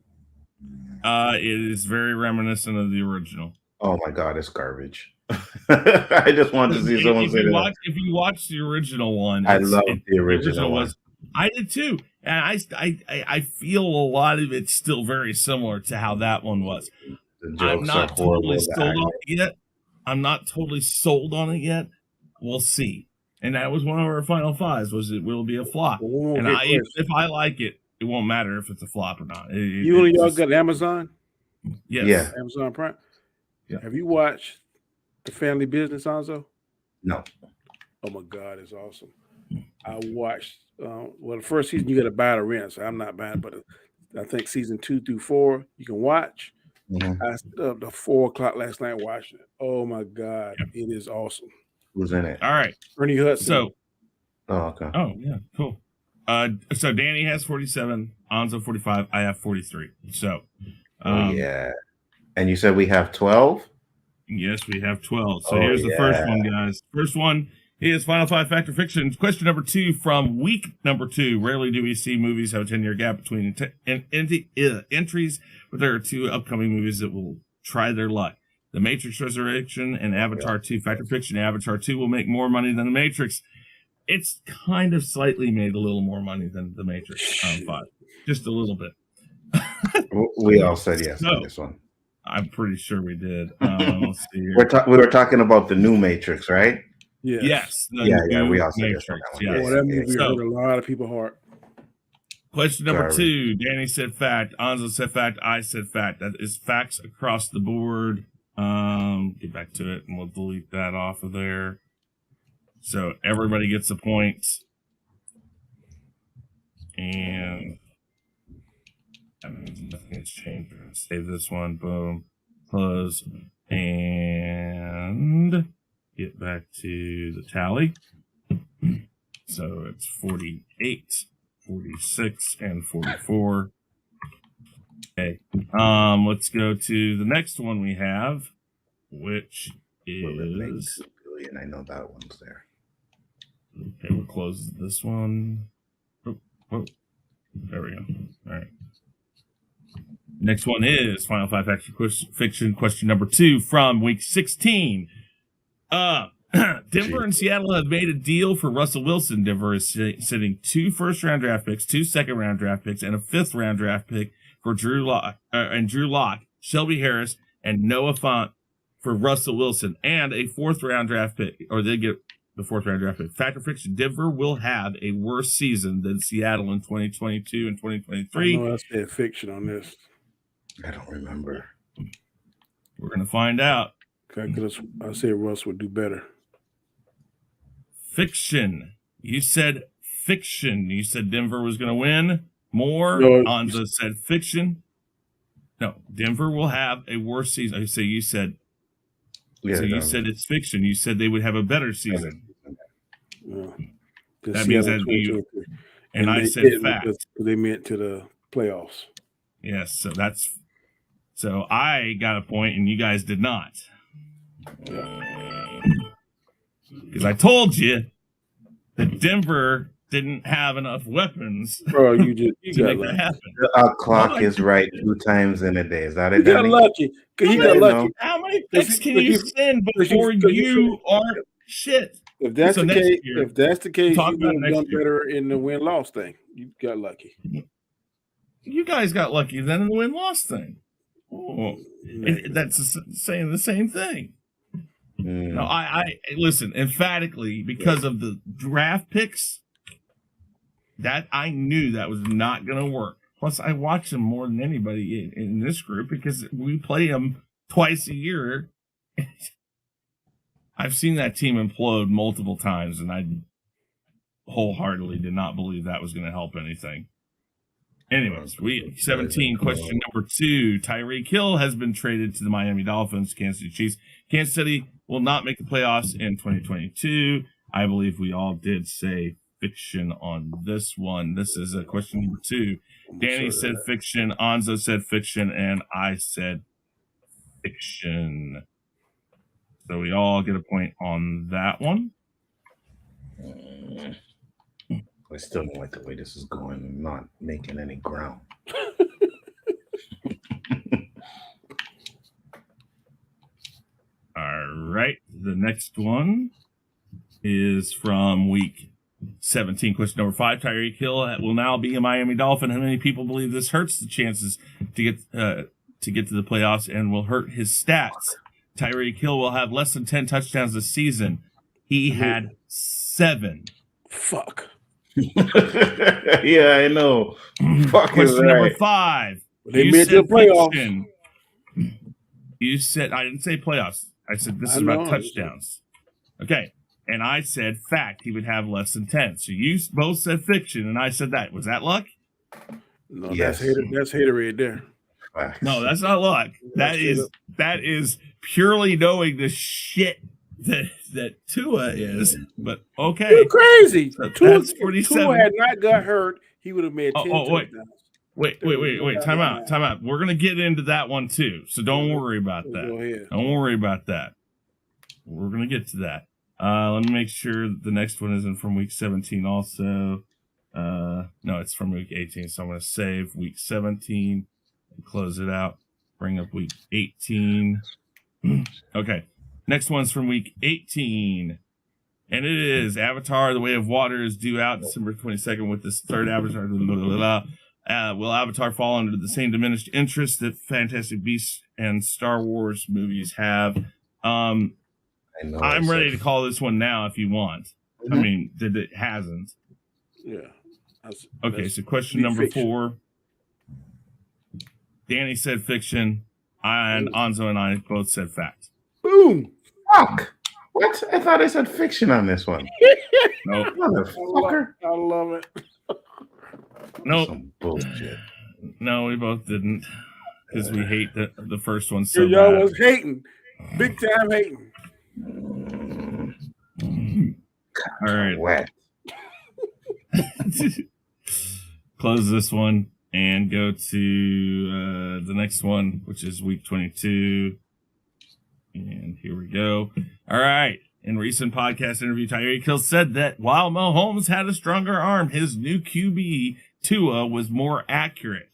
It is very reminiscent of the original. Oh my god, it's garbage. I just wanted to see someone say that. If you watch the original one, I love the original one. I did too, and I feel a lot of it's still very similar to how that one was. The I'm jokes are not horrible. totally sold on it yet. I'm not totally sold on it yet. We'll see. And that was one of our final fives. Was it will be a flop? And if I like it, it won't matter if it's a flop or not. You and y'all got Amazon? Yes. Yeah. Amazon Prime? Yeah. Have you watched The Family Business, Nzo? No. Oh my God, it's awesome. I watched, the first season you got to buy to rent, so I'm not buying, but I think season 2 through 4 you can watch. Mhm. I stood up to 4 o'clock last night watching it. Oh my God, it is awesome. Who's in it? All right. Ernie Hudson. So. Oh, okay. Oh yeah, cool. So Danny has 47, Nzo 45, I have 43. So, Yeah. And you said we have 12? Yes, we have 12. So Oh, here's the first yeah. one, guys. First one is Final Five Fact or Fiction. Question number 2 from week number 2. Rarely do we see movies have a 10-year gap between entries, but there are 2 upcoming movies that will try their luck. The Matrix Resurrection and Avatar 2 Fact or Fiction. Avatar 2 will make more money than The Matrix. It's kind of slightly made a little more money than The Matrix 5. Just a little bit. We all said yes So, on this one. I'm pretty sure we did. Let's see here. We were talking about the new Matrix, right? Yes. the Yeah, new we all said yes Matrix, on that one. yes. Oh, that movie So- hurt a lot of people's heart. Question number Sorry. 2. Danny said fact. Nzo said fact. I said fact. That is facts across the board. Get back to it, and we'll delete that off of there. So everybody gets a point. And nothing has changed. We're gonna save this one. Boom. Close. And get back to the tally. So it's 48, 46, and 44. Okay. Let's go to the next one we have, which Will it make is 2 billion? I know that one's there. okay. We'll close this one. Oh, there we go. All right. Next one is Final Five Fact or Fiction. Question number 2 from week 16. Denver and Seattle have made a deal for Russell Wilson. Denver is sitting 2 first-round draft picks, 2 second-round draft picks, and a 5th-round draft pick for Drew Lock, Shelby Harris, and Noah Fant for Russell Wilson, and a 4th-round draft pick, or they get the 4th-round draft pick. Fact or fiction? Denver will have a worse season than Seattle in 2022 and 2023. I know I said fiction on this. I don't remember. We're gonna find out. Because I said Russ would do better. Fiction. You said fiction. You said Denver was going to win more. No. Nzo said fiction. No, Denver will have a worse season. So you said. Yeah, So you no. said it's fiction. You said they would have a better season, Yeah. That means that you- and I they said didn't fact. because they meant to the playoffs. Yes. So I got a point, and you guys did not. Because I told you that Denver didn't have enough weapons Bro, you to got make that lucky. happen. The clock Nobody- is right 2 times in a day. Is that You it, got Danny? lucky. Cause you How got many- lucky. How many Cause picks you- can cause you you- send cause you- before cause you you are shit? If that's So the next case, year- if that's the case, talk you about would have next done year. better in the win-loss thing. You got lucky. You guys got lucky then in the win-loss thing. Oh, that's saying the same thing. No, I listen emphatically because of the draft picks. That I knew that was not going to work. Plus, I watch them more than anybody in this group because we play them twice a year. I've seen that team implode multiple times, and I wholeheartedly did not believe that was going to help anything. Anyways, week 17, question number 2. Tyreek Hill has been traded to the Miami Dolphins, Kansas City Chiefs. Kansas City will not make the playoffs in 2022. I believe we all did say fiction on this one. This is question number 2. Danny said fiction, Nzo said fiction, and I said fiction. So we all get a point on that one. I still don't like the way this is going. I'm not making any ground. All right. The next one is from week 17, question number 5. Tyreek Hill will now be a Miami Dolphin. How many people believe this hurts the chances to get to the playoffs and will hurt his stats? Tyreek Hill will have less than 10 touchdowns this season. He had 7. Fuck. Yeah, I know. Fuck Question number right. 5. They made the playoffs. Fiction. You said I didn't say playoffs. I said this is about touchdowns. Okay. And I said fact. He would have less than 10. So you both said fiction, and I said that. Was that luck? No, Yes. that's haterade there. No, that's not luck. That is purely knowing the shit that Tua is. But okay. You're crazy. So Tua that's 47. had not got hurt, he would have made 10 touchdowns. Wait. Time out. We're going to get into that one too. So don't worry about that. Go ahead. Don't worry about that. We're going to get to that. Let me make sure the next one isn't from week 17 also. No, it's from week 18. So I'm going to save week 17 and close it out. Bring up week 18. Okay. Next one's from week 18. And it is Avatar, The Way of Water is due out December 22nd with this third Avatar. Will Avatar fall under the same diminished interest that Fantastic Beasts and Star Wars movies have? I'm ready to call this one now if you want. Mm-hmm. I mean, it hasn't. Yeah. Okay, so question number 4. Danny said fiction, and Nzo and I both said fact. Boom. Fuck. What? I thought I said fiction on this one. Nope. Motherfucker. I love it. Nope. Some bullshit. No, we both didn't. Because we hate the first one so y'all bad. was hating. Big time hating. All right. Wet. Close this one and go to the next one, which is week 22. And here we go. All right. In recent podcast interview, Tyreek Hill said that while Mahomes had a stronger arm, his new QB, Tua, was more accurate.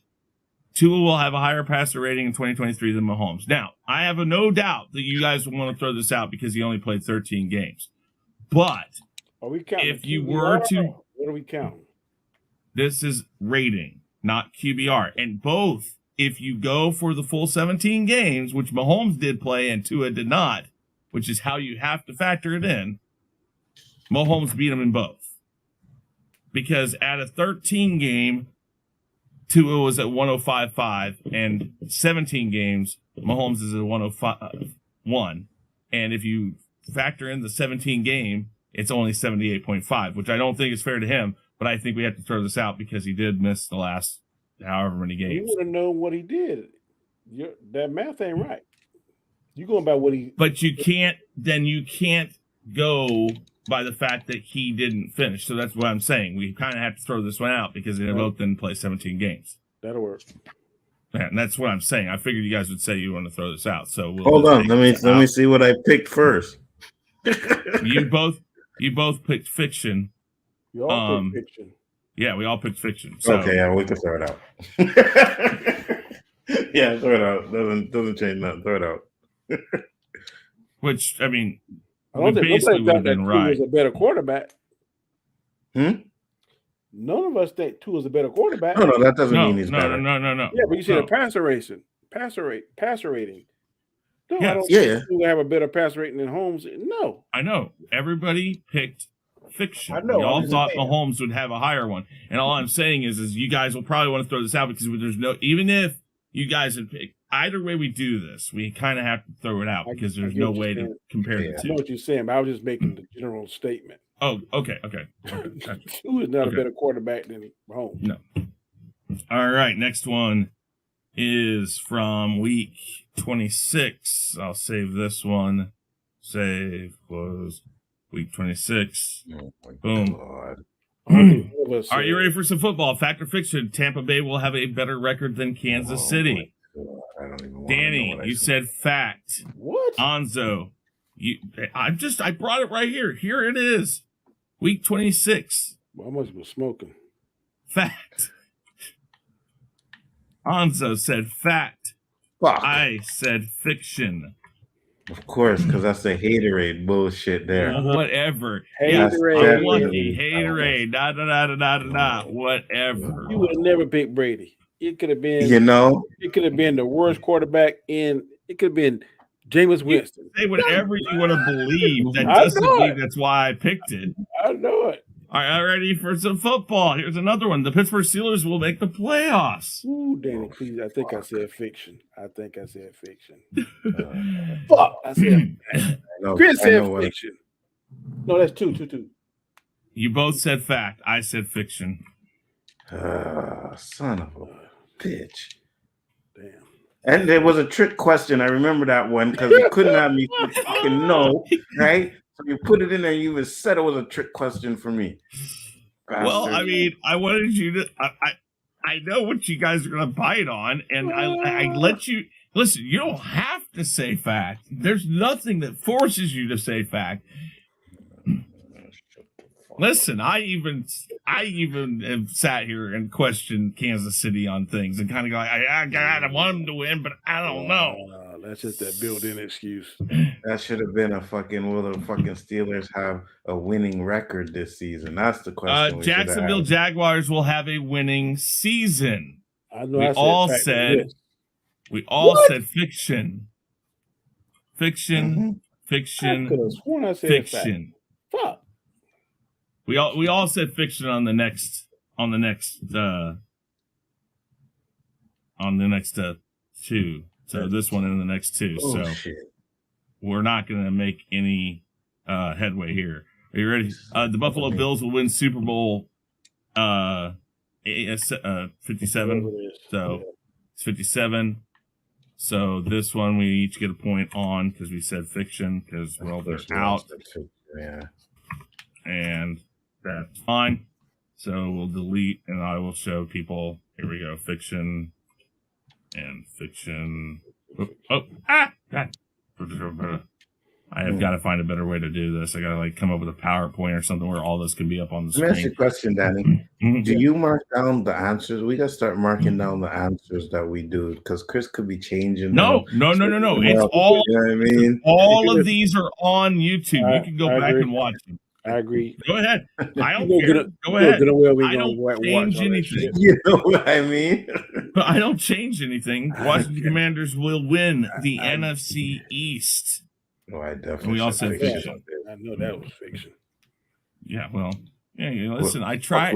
Tua will have a higher passer rating in 2023 than Mahomes. Now, I have no doubt that you guys will want to throw this out because he only played 13 games. But Are we counting if you QBR? were to... What are we counting? This is rating, not QBR. And both, if you go for the full 17 games, which Mahomes did play and Tua did not, which is how you have to factor it in, Mahomes beat him in both. Because at a 13 game, Tua was at 105.5, and 17 games, Mahomes is at 105.1. And if you factor in the 17 game, it's only 78.5, which I don't think is fair to him, but I think we have to throw this out because he did miss the last however many games. You would have known what he did. That math ain't right. You going by what he... But you can't go by the fact that he didn't finish. So that's what I'm saying. We kind of have to throw this one out because they both didn't play 17 games. That'll work. Yeah, and that's what I'm saying. I figured you guys would say you want to throw this out. So Hold on. Let me see what I picked first. You both picked fiction. You all pick fiction. Yeah, we all picked fiction. So. Okay, yeah, we can throw it out. Yeah, throw it out. Doesn't change nothing. Throw it out. Which, I mean, I don't think basically nobody would have thought that been Tua right. was a better quarterback. Hmm? None of us think Tua is a better quarterback. No, that doesn't mean he's better. No. Yeah, but you said a passer rating. No, Yes. I don't Yeah, think Tua have a better passer rating than Holmes. No. I know. Everybody picked fiction. I know, We all I'm just thought saying. Mahomes would have a higher one. And all I'm saying is you guys will probably want to throw this out because there's no, even if you guys had picked, either way we do this, we kind of have to throw it out because there's no way to compare the I know two. what you're saying, but I was just making the general statement. Oh, okay. Tua is not a better quarterback than Mahomes. No. All right. Next one is from week 26. I'll save this one. Save, close. Week 26. Oh my Boom. God. Are you ready for some football? Fact or fiction? Tampa Bay will have a better record than Kansas City. I don't even want Danny, to know you said fact. What? Anzo, I brought it right here. Here it is. Week 26. Well, I must be smoking. Fact. Anzo said fact. Fuck. I said fiction. Of course, because that's the haterade bullshit there. Whatever. Haterade. I'm lucky. Haterade. Whatever. You would have never picked Brady. It could have been, it could have been the worst quarterback in. It could have been Jameis Winston. Say whatever you want to believe. That doesn't mean that's why I picked it. I know it. All right, ready for some football? Here's another one. The Pittsburgh Steelers will make the playoffs. Ooh, Danny, please. I think I said fiction. Fuck. I said Chris said fiction. No, that's two. You both said fact. I said fiction. Son of a bitch. Damn. And there was a trick question. I remember that one because you couldn't have me fucking know, right? So you put it in there. You even said it was a trick question for me. Bastard. Well, I mean, I wanted you to. I know what you guys are going to bite on, and I let you listen. You don't have to say fact. There's nothing that forces you to say fact. Listen, I even have sat here and questioned Kansas City on things and kind of go, I want them to win, but I don't know. That's just that built-in excuse. That should have been a fucking. Will the fucking Steelers have a winning record this season? That's the question. Jacksonville Jaguars will have a winning season. I know. We all said fiction. Fiction. I could have sworn I said Fiction. Fact. Fuck. We all said fiction on the next two. So this one and the next two. So we're not going to make any headway here. Are you ready? The Buffalo Bills will win Super Bowl 57. So it's 57. So this one we each get a point on because we said fiction because they're out. Yeah. And that's fine. So we'll delete and I will show people. Here we go. Fiction and fiction. God. I have got to find a better way to do this. I got to come up with a PowerPoint or something where all this can be up on the screen. Let me ask you a question, Danny. Do you mark down the answers? We got to start marking down the answers that we do because Chris could be changing. No. It's all. You know what I mean? All of these are on YouTube. You can go back and watch them. I agree. Go ahead. I don't care. Go ahead. I don't change anything. You know what I mean? I don't change anything. Washington Commanders will win the NFC East. Oh, I definitely. And we all said fiction. I know that was fiction. Yeah, well, listen, I tried.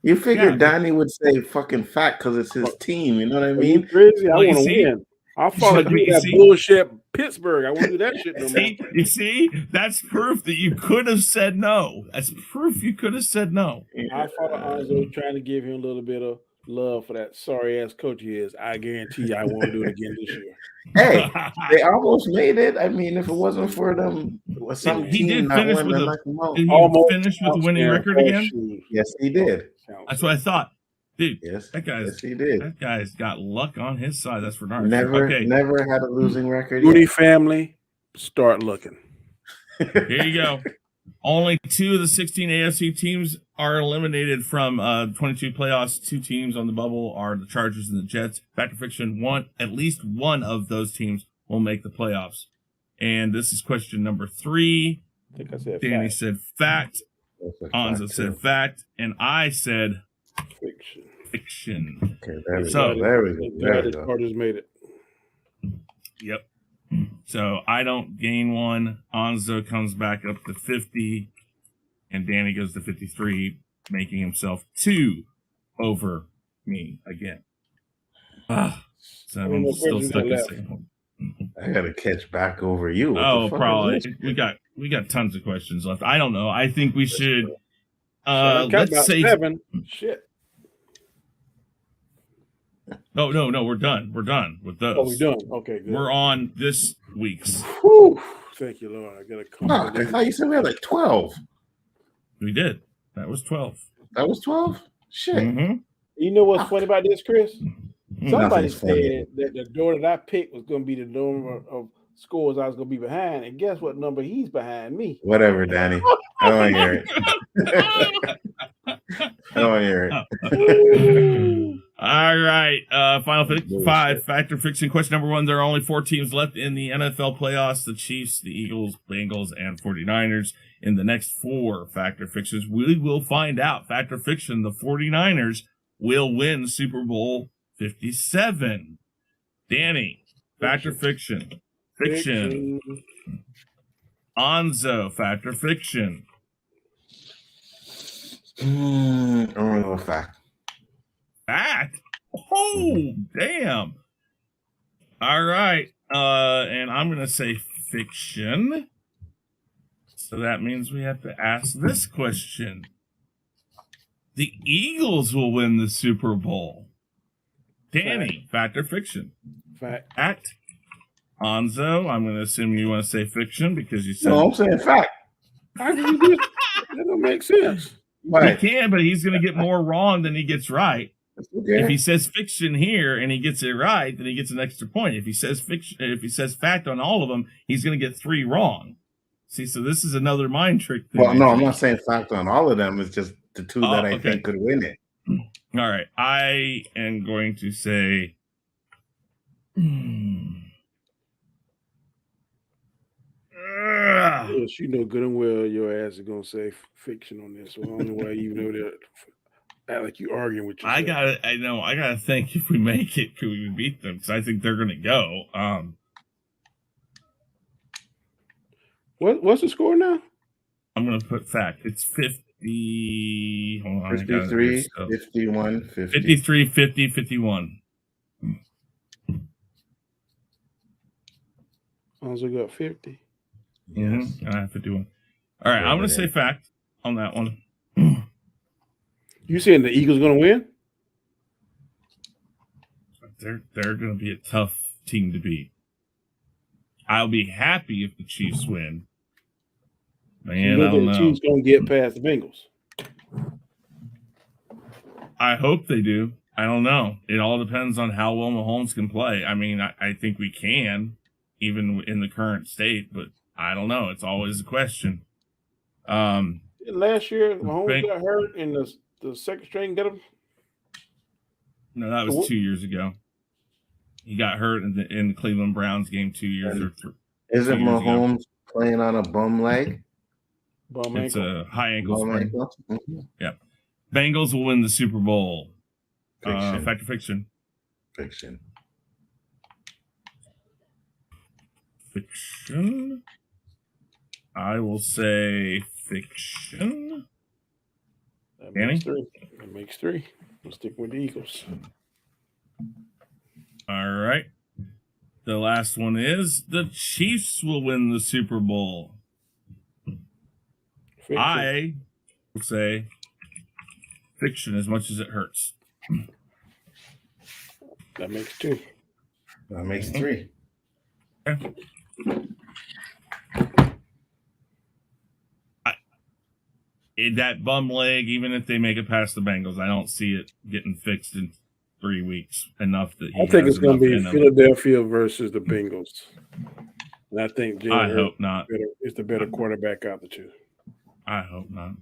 You figured Danny would say fucking fact because it's his team. You know what I mean? Crazy. I want to win. I'll follow that bullshit Pittsburgh. I won't do that shit no more. You see? That's proof that you could have said no. That's proof you could have said no. I follow Nzo trying to give him a little bit of love for that sorry-ass coach he is. I guarantee you I won't do it again this year. Hey, they almost made it. I mean, if it wasn't for them, some he team did not finish winning, with a finish with a winning record again. Yes, he did. That's what I thought, dude. Yes, he did. That guy's got luck on his side. That's for darn sure. Never had a losing record. Mooney family, start looking. Here you go. Only 2 of the 16 AFC teams are eliminated from 22 playoffs. 2 teams on the bubble are the Chargers and the Jets. Factor fiction, at least one of those teams will make the playoffs. And this is question number 3. I think I said Danny fact. said fact. Nzo said fact. And I said fiction. Okay, there we go. There we go. Hodges made it. Yep. So I don't gain 1. Nzo comes back up to 50. And Danny goes to 53, making himself 2 over me again. So I'm still stuck at same one. I gotta catch back over you. Oh, probably. We got tons of questions left. I don't know. I think we should let's say 7. Shit. No, we're done. We're done with those. Oh, we're done. Okay, good. We're on this week's. Whew. Thank you, Lord. I gotta come. I thought you said we had like 12. We did. That was 12. That was 12? Shit. Mm-hmm. You know what's funny about this, Chris? Somebody Nothing's funny. said that the door that I picked was going to be the door of scores I was going to be behind, and guess what number he's behind me? Whatever, Danny. I don't want to hear it. I don't want to hear it. All right. Final 5. Factor fiction. Question number 1. There are only 4 teams left in the NFL playoffs. The Chiefs, the Eagles, Bengals, and 49ers. In the next 4 factor fictions, we will find out. Factor fiction, the 49ers will win Super Bowl 57. Danny, factor fiction. Fiction. Nzo, factor fiction. I'm going to go with fact. Fact? Oh, damn. All right. And I'm going to say fiction. So that means we have to ask this question. The Eagles will win the Super Bowl. Danny, fact or fiction? Fact. Nzo, I'm going to assume you want to say fiction because you said... No, I'm saying fact. How do you do that? That don't make sense. Right. He can, but he's going to get more wrong than he gets right. Okay. If he says fiction here and he gets it right, then he gets an extra point. If he says fiction, if he says fact on all of them, he's going to get 3 wrong. See, so this is another mind trick. Well, no, I'm not saying fact on all of them. It's just the 2 that I think could win it. All right. I am going to say... Yes, you know good and well your ass is going to say fiction on this. So I don't know why you know that. Act like you arguing with yourself. I gotta think if we make it, could we beat them? Because I think they're gonna go. What's the score now? I'm gonna put fact. It's 50. Hold on, 53, 51, 50. 53, 50, 51. Also got 50. Yes. I have 51. All right, I'm gonna say fact on that one. You saying the Eagles going to win? They're going to be a tough team to beat. I'll be happy if the Chiefs win. Man, I don't know. The Chiefs going to get past the Bengals. I hope they do. I don't know. It all depends on how well Mahomes can play. I mean, I think we can, even in the current state, but I don't know. It's always a question. Last year, Mahomes got hurt in the second string got him? No, that was 2 years ago. He got hurt in the Cleveland Browns game 2 years or 3. Isn't Mahomes playing on a bum leg? It's a high ankle sprain. Mm-hmm. Yeah. Bengals will win the Super Bowl. Fiction. Fact or fiction? Fiction. Fiction. I will say fiction. Danny? That makes 3. I'm sticking with the Eagles. All right. The last one is the Chiefs will win the Super Bowl. Fiction. I will say fiction as much as it hurts. That makes 2. That makes 3. Okay. That bum leg, even if they make it past the Bengals, I don't see it getting fixed in 3 weeks enough that I think it's going to be Philadelphia versus the Bengals. And I think I hope not. It's the better quarterback out of the 2. I hope not.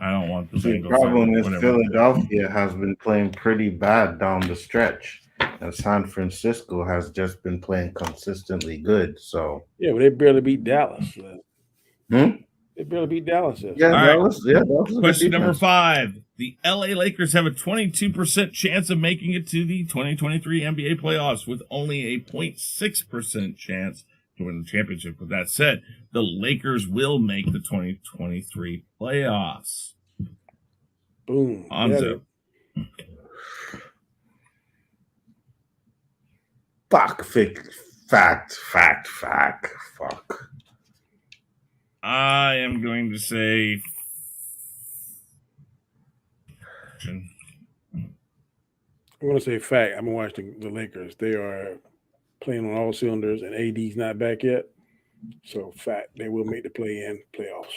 I don't want the The Bengals. problem is whatever. Philadelphia has been playing pretty bad down the stretch, and San Francisco has just been playing consistently good. So, Yeah, but they barely beat Dallas. hmm? They barely beat Dallas. Yeah, All that right. was a good Question number defense. 5. The LA Lakers have a 22% chance of making it to the 2023 NBA playoffs with only a 0.6% chance to win the championship. With that said, the Lakers will make the 2023 playoffs. Boom. Anzo. Fuck. I am going to say I'm going to say fact. I'm watching the Lakers. They are playing on all cylinders, and AD's not back yet. So, fact, they will make the play-in playoffs.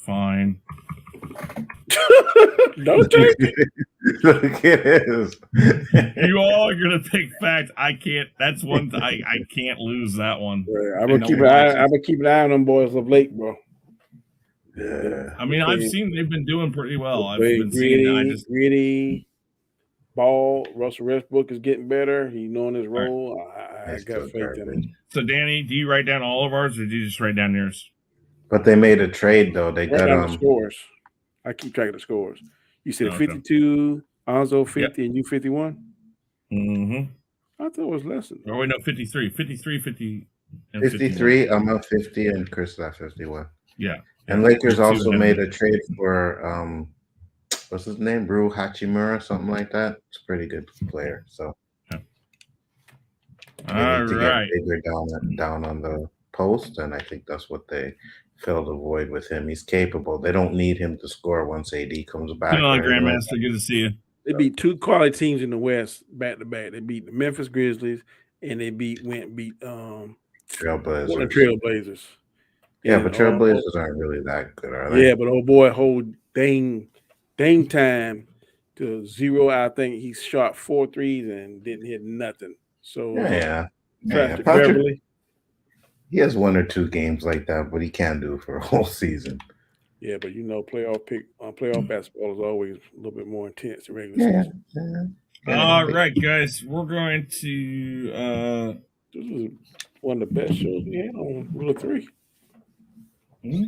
fine. Don't take it. Look, it is. You all are gonna pick fact. I can't. That's one. I can't lose that one. I'm gonna keep an eye on them boys of late, bro. Yeah. I mean, I've seen they've been doing pretty well. I've been gritty, seeing. gritty ball. Russell Westbrook is getting better. He's knowing his role. I got faith in him. So, Danny, do you write down all of ours, or do you just write down yours? But they made a trade though. They got the scores. I keep track of the scores. You said 52, Nzo 50, and you 51? Mm-hmm. I thought it was less than. Oh, wait, no, 53. 53, 50, and 53, 51. I'm at 50, and Chris at 51. Yeah. And Lakers also made a trade for what's his name? Rui Hachimura, something like that. It's a pretty good player. So all right. Get bigger down on the post, and I think that's what they filled the void with him. He's capable. They don't need him to score once AD comes back. Grandmaster, good to see you. They beat 2 quality teams in the West back to back. They beat the Memphis Grizzlies and they beat Trailblazers. Yeah, but Trailblazers aren't really that good, are they? Yeah, but old boy, Dame time to 0. I think he shot 4 threes and didn't hit nothing. So Patrick, he has 1 or 2 games like that, but he can't do it for a whole season. Yeah, but playoff basketball is always a little bit more intense than regular season. All right, guys, we're going to. This was one of the best shows we had on Rule of 3. Mm-hmm.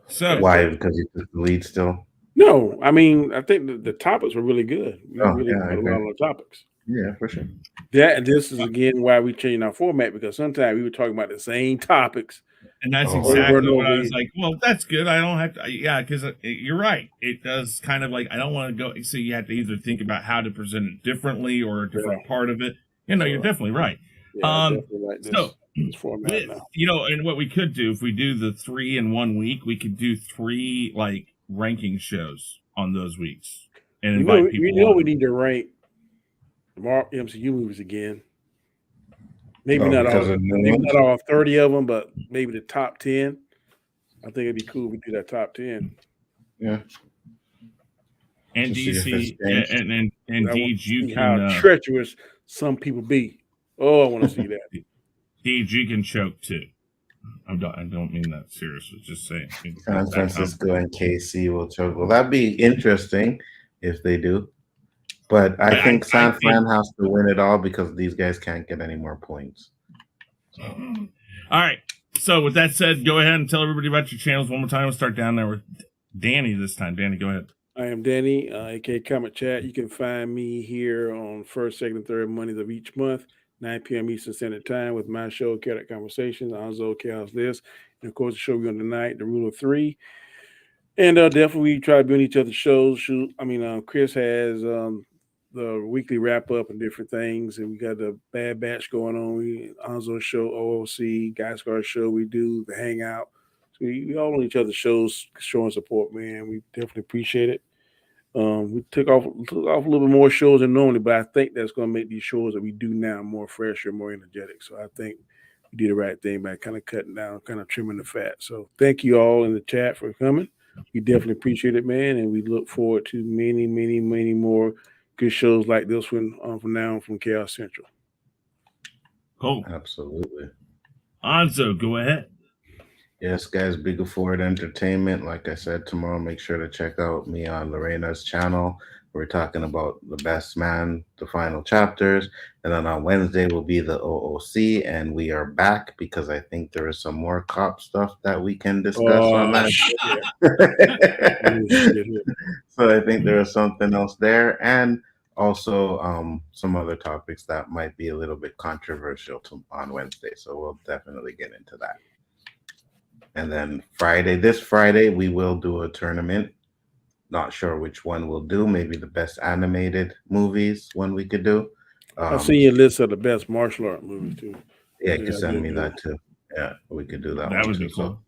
So why? Because he took the lead still? No, I mean I think the topics were really good. We really put a lot on the topics. Yeah, for sure. This is again why we changed our format, because sometimes we were talking about the same topics. And that's exactly what I was like, well, that's good. I don't have to, because you're right. It does kind of like, I don't want to go, so you have to either think about how to present it differently or a different part of it. You're definitely right. Yeah, definitely like this format now. And what we could do, if we do the 3 in 1 week, we could do 3 like ranking shows on those weeks and invite people. We need to rank tomorrow MCU movies again. Maybe not all 30 of them, but maybe the top 10. I think it'd be cool if we do that top 10. Yeah. And DC and Deej, you can how treacherous some people be. Oh, I want to see that. Deej, you can choke too. I don't mean that seriously. Just saying. San Francisco and KC will choke. Well, that'd be interesting if they do. But I think San Fran has to win it all because these guys can't get any more points. All right. So with that said, go ahead and tell everybody about your channels one more time. We'll start down there with Danny this time. Danny, go ahead. I am Danny, aka Comment Chat. You can find me here on first, second, and third Mondays of each month, 9 p.m. Eastern Standard Time, with my show, Chaotic Conversations, Nzo, Khaos This, and of course the show we're on tonight, The Rule of 3. And definitely we try to be on each other's shows. Chris has the weekly wrap up and different things, and we got the Bad Batch going on. Nzo show, OOC, Guy Scar show. We do the Hangout. So we all on each other's shows, showing support, man. We definitely appreciate it. We took off a little bit more shows than normally, but I think that's going to make these shows that we do now more fresher, more energetic. So I think we did the right thing by kind of cutting down, kind of trimming the fat. So thank you all in the chat for coming. We definitely appreciate it, man, and we look forward to many, many, many more good shows like this one from now on from Chaos Central. Cool. Absolutely. Nzo, go ahead. Yes, guys, Biggaford Entertainment. Like I said, tomorrow, make sure to check out me on Lorena's channel. We're talking about The Best Man, the final chapters. And then on Wednesday will be the OOC. And we are back because I think there is some more cop stuff that we can discuss on that. Shit. So Shit. I think there is something else there. And also some other topics that might be a little bit controversial on Wednesday. So we'll definitely get into that. And then this Friday, we will do a tournament. Not sure which one we'll do. Maybe the best animated movies one we could do. I've seen your list of the best martial art movies too. Yeah, you can send me that too. Yeah, we could do that That one would too. be cool. So,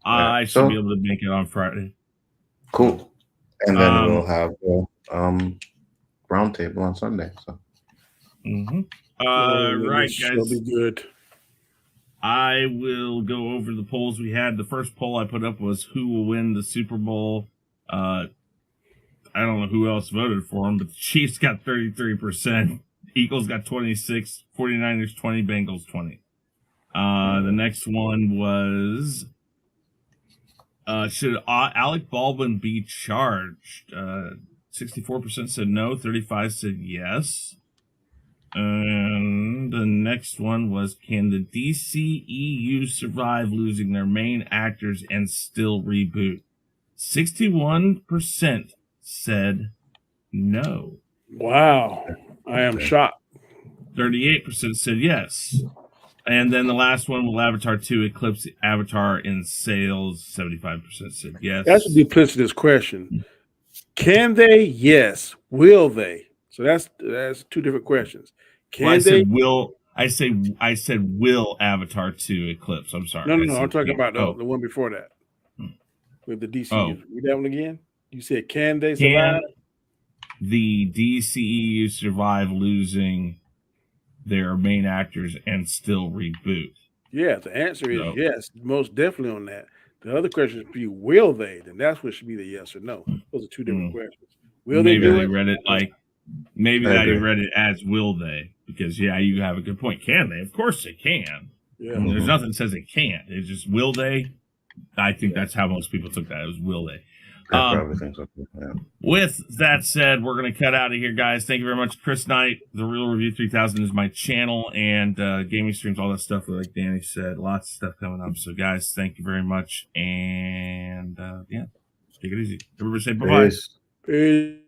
I should be able to make it on Friday. Cool. And then we'll have roundtable on Sunday. So. Right, guys. It'll be good. I will go over the polls we had. The first poll I put up was who will win the Super Bowl. I don't know who else voted for him, but the Chiefs got 33%. Eagles got 26, 49ers 20, Bengals 20. The next one was should Alec Baldwin be charged? 64% said no, 35% said yes. And the next one was, can the DCEU survive losing their main actors and still reboot? 61% said no. Wow. I am shocked. 38% said yes. And then the last one, will Avatar 2 eclipse Avatar in sales? 75% said yes. That's a duplicitous question. Can they? Yes. Will they? So that's two different questions. Can well, I they? said will. I said will Avatar 2 eclipse. I'm sorry. No. I'm talking about the one before that with the DCU. Oh. Read that one again. You said, can they survive? Can the DCEU survive losing their main actors and still reboot? Yeah, the answer is yes, most definitely on that. The other question is, will they? Then that's what should be the yes or no. Those are two different questions. Will maybe they do they it? read it like maybe they read it as will they? Because you have a good point. Can they? Of course they can. Yeah. There's nothing that says they can't. It's just will they? I think that's how most people took that. It was will they. I probably think so. Yeah. With that said, we're going to cut out of here, guys. Thank you very much. Chris Knight, The Real Review 3000 is my channel, and gaming streams, all that stuff, like Danny said. Lots of stuff coming up. So, guys, thank you very much. And, take it easy. Everybody say bye-bye. Peace.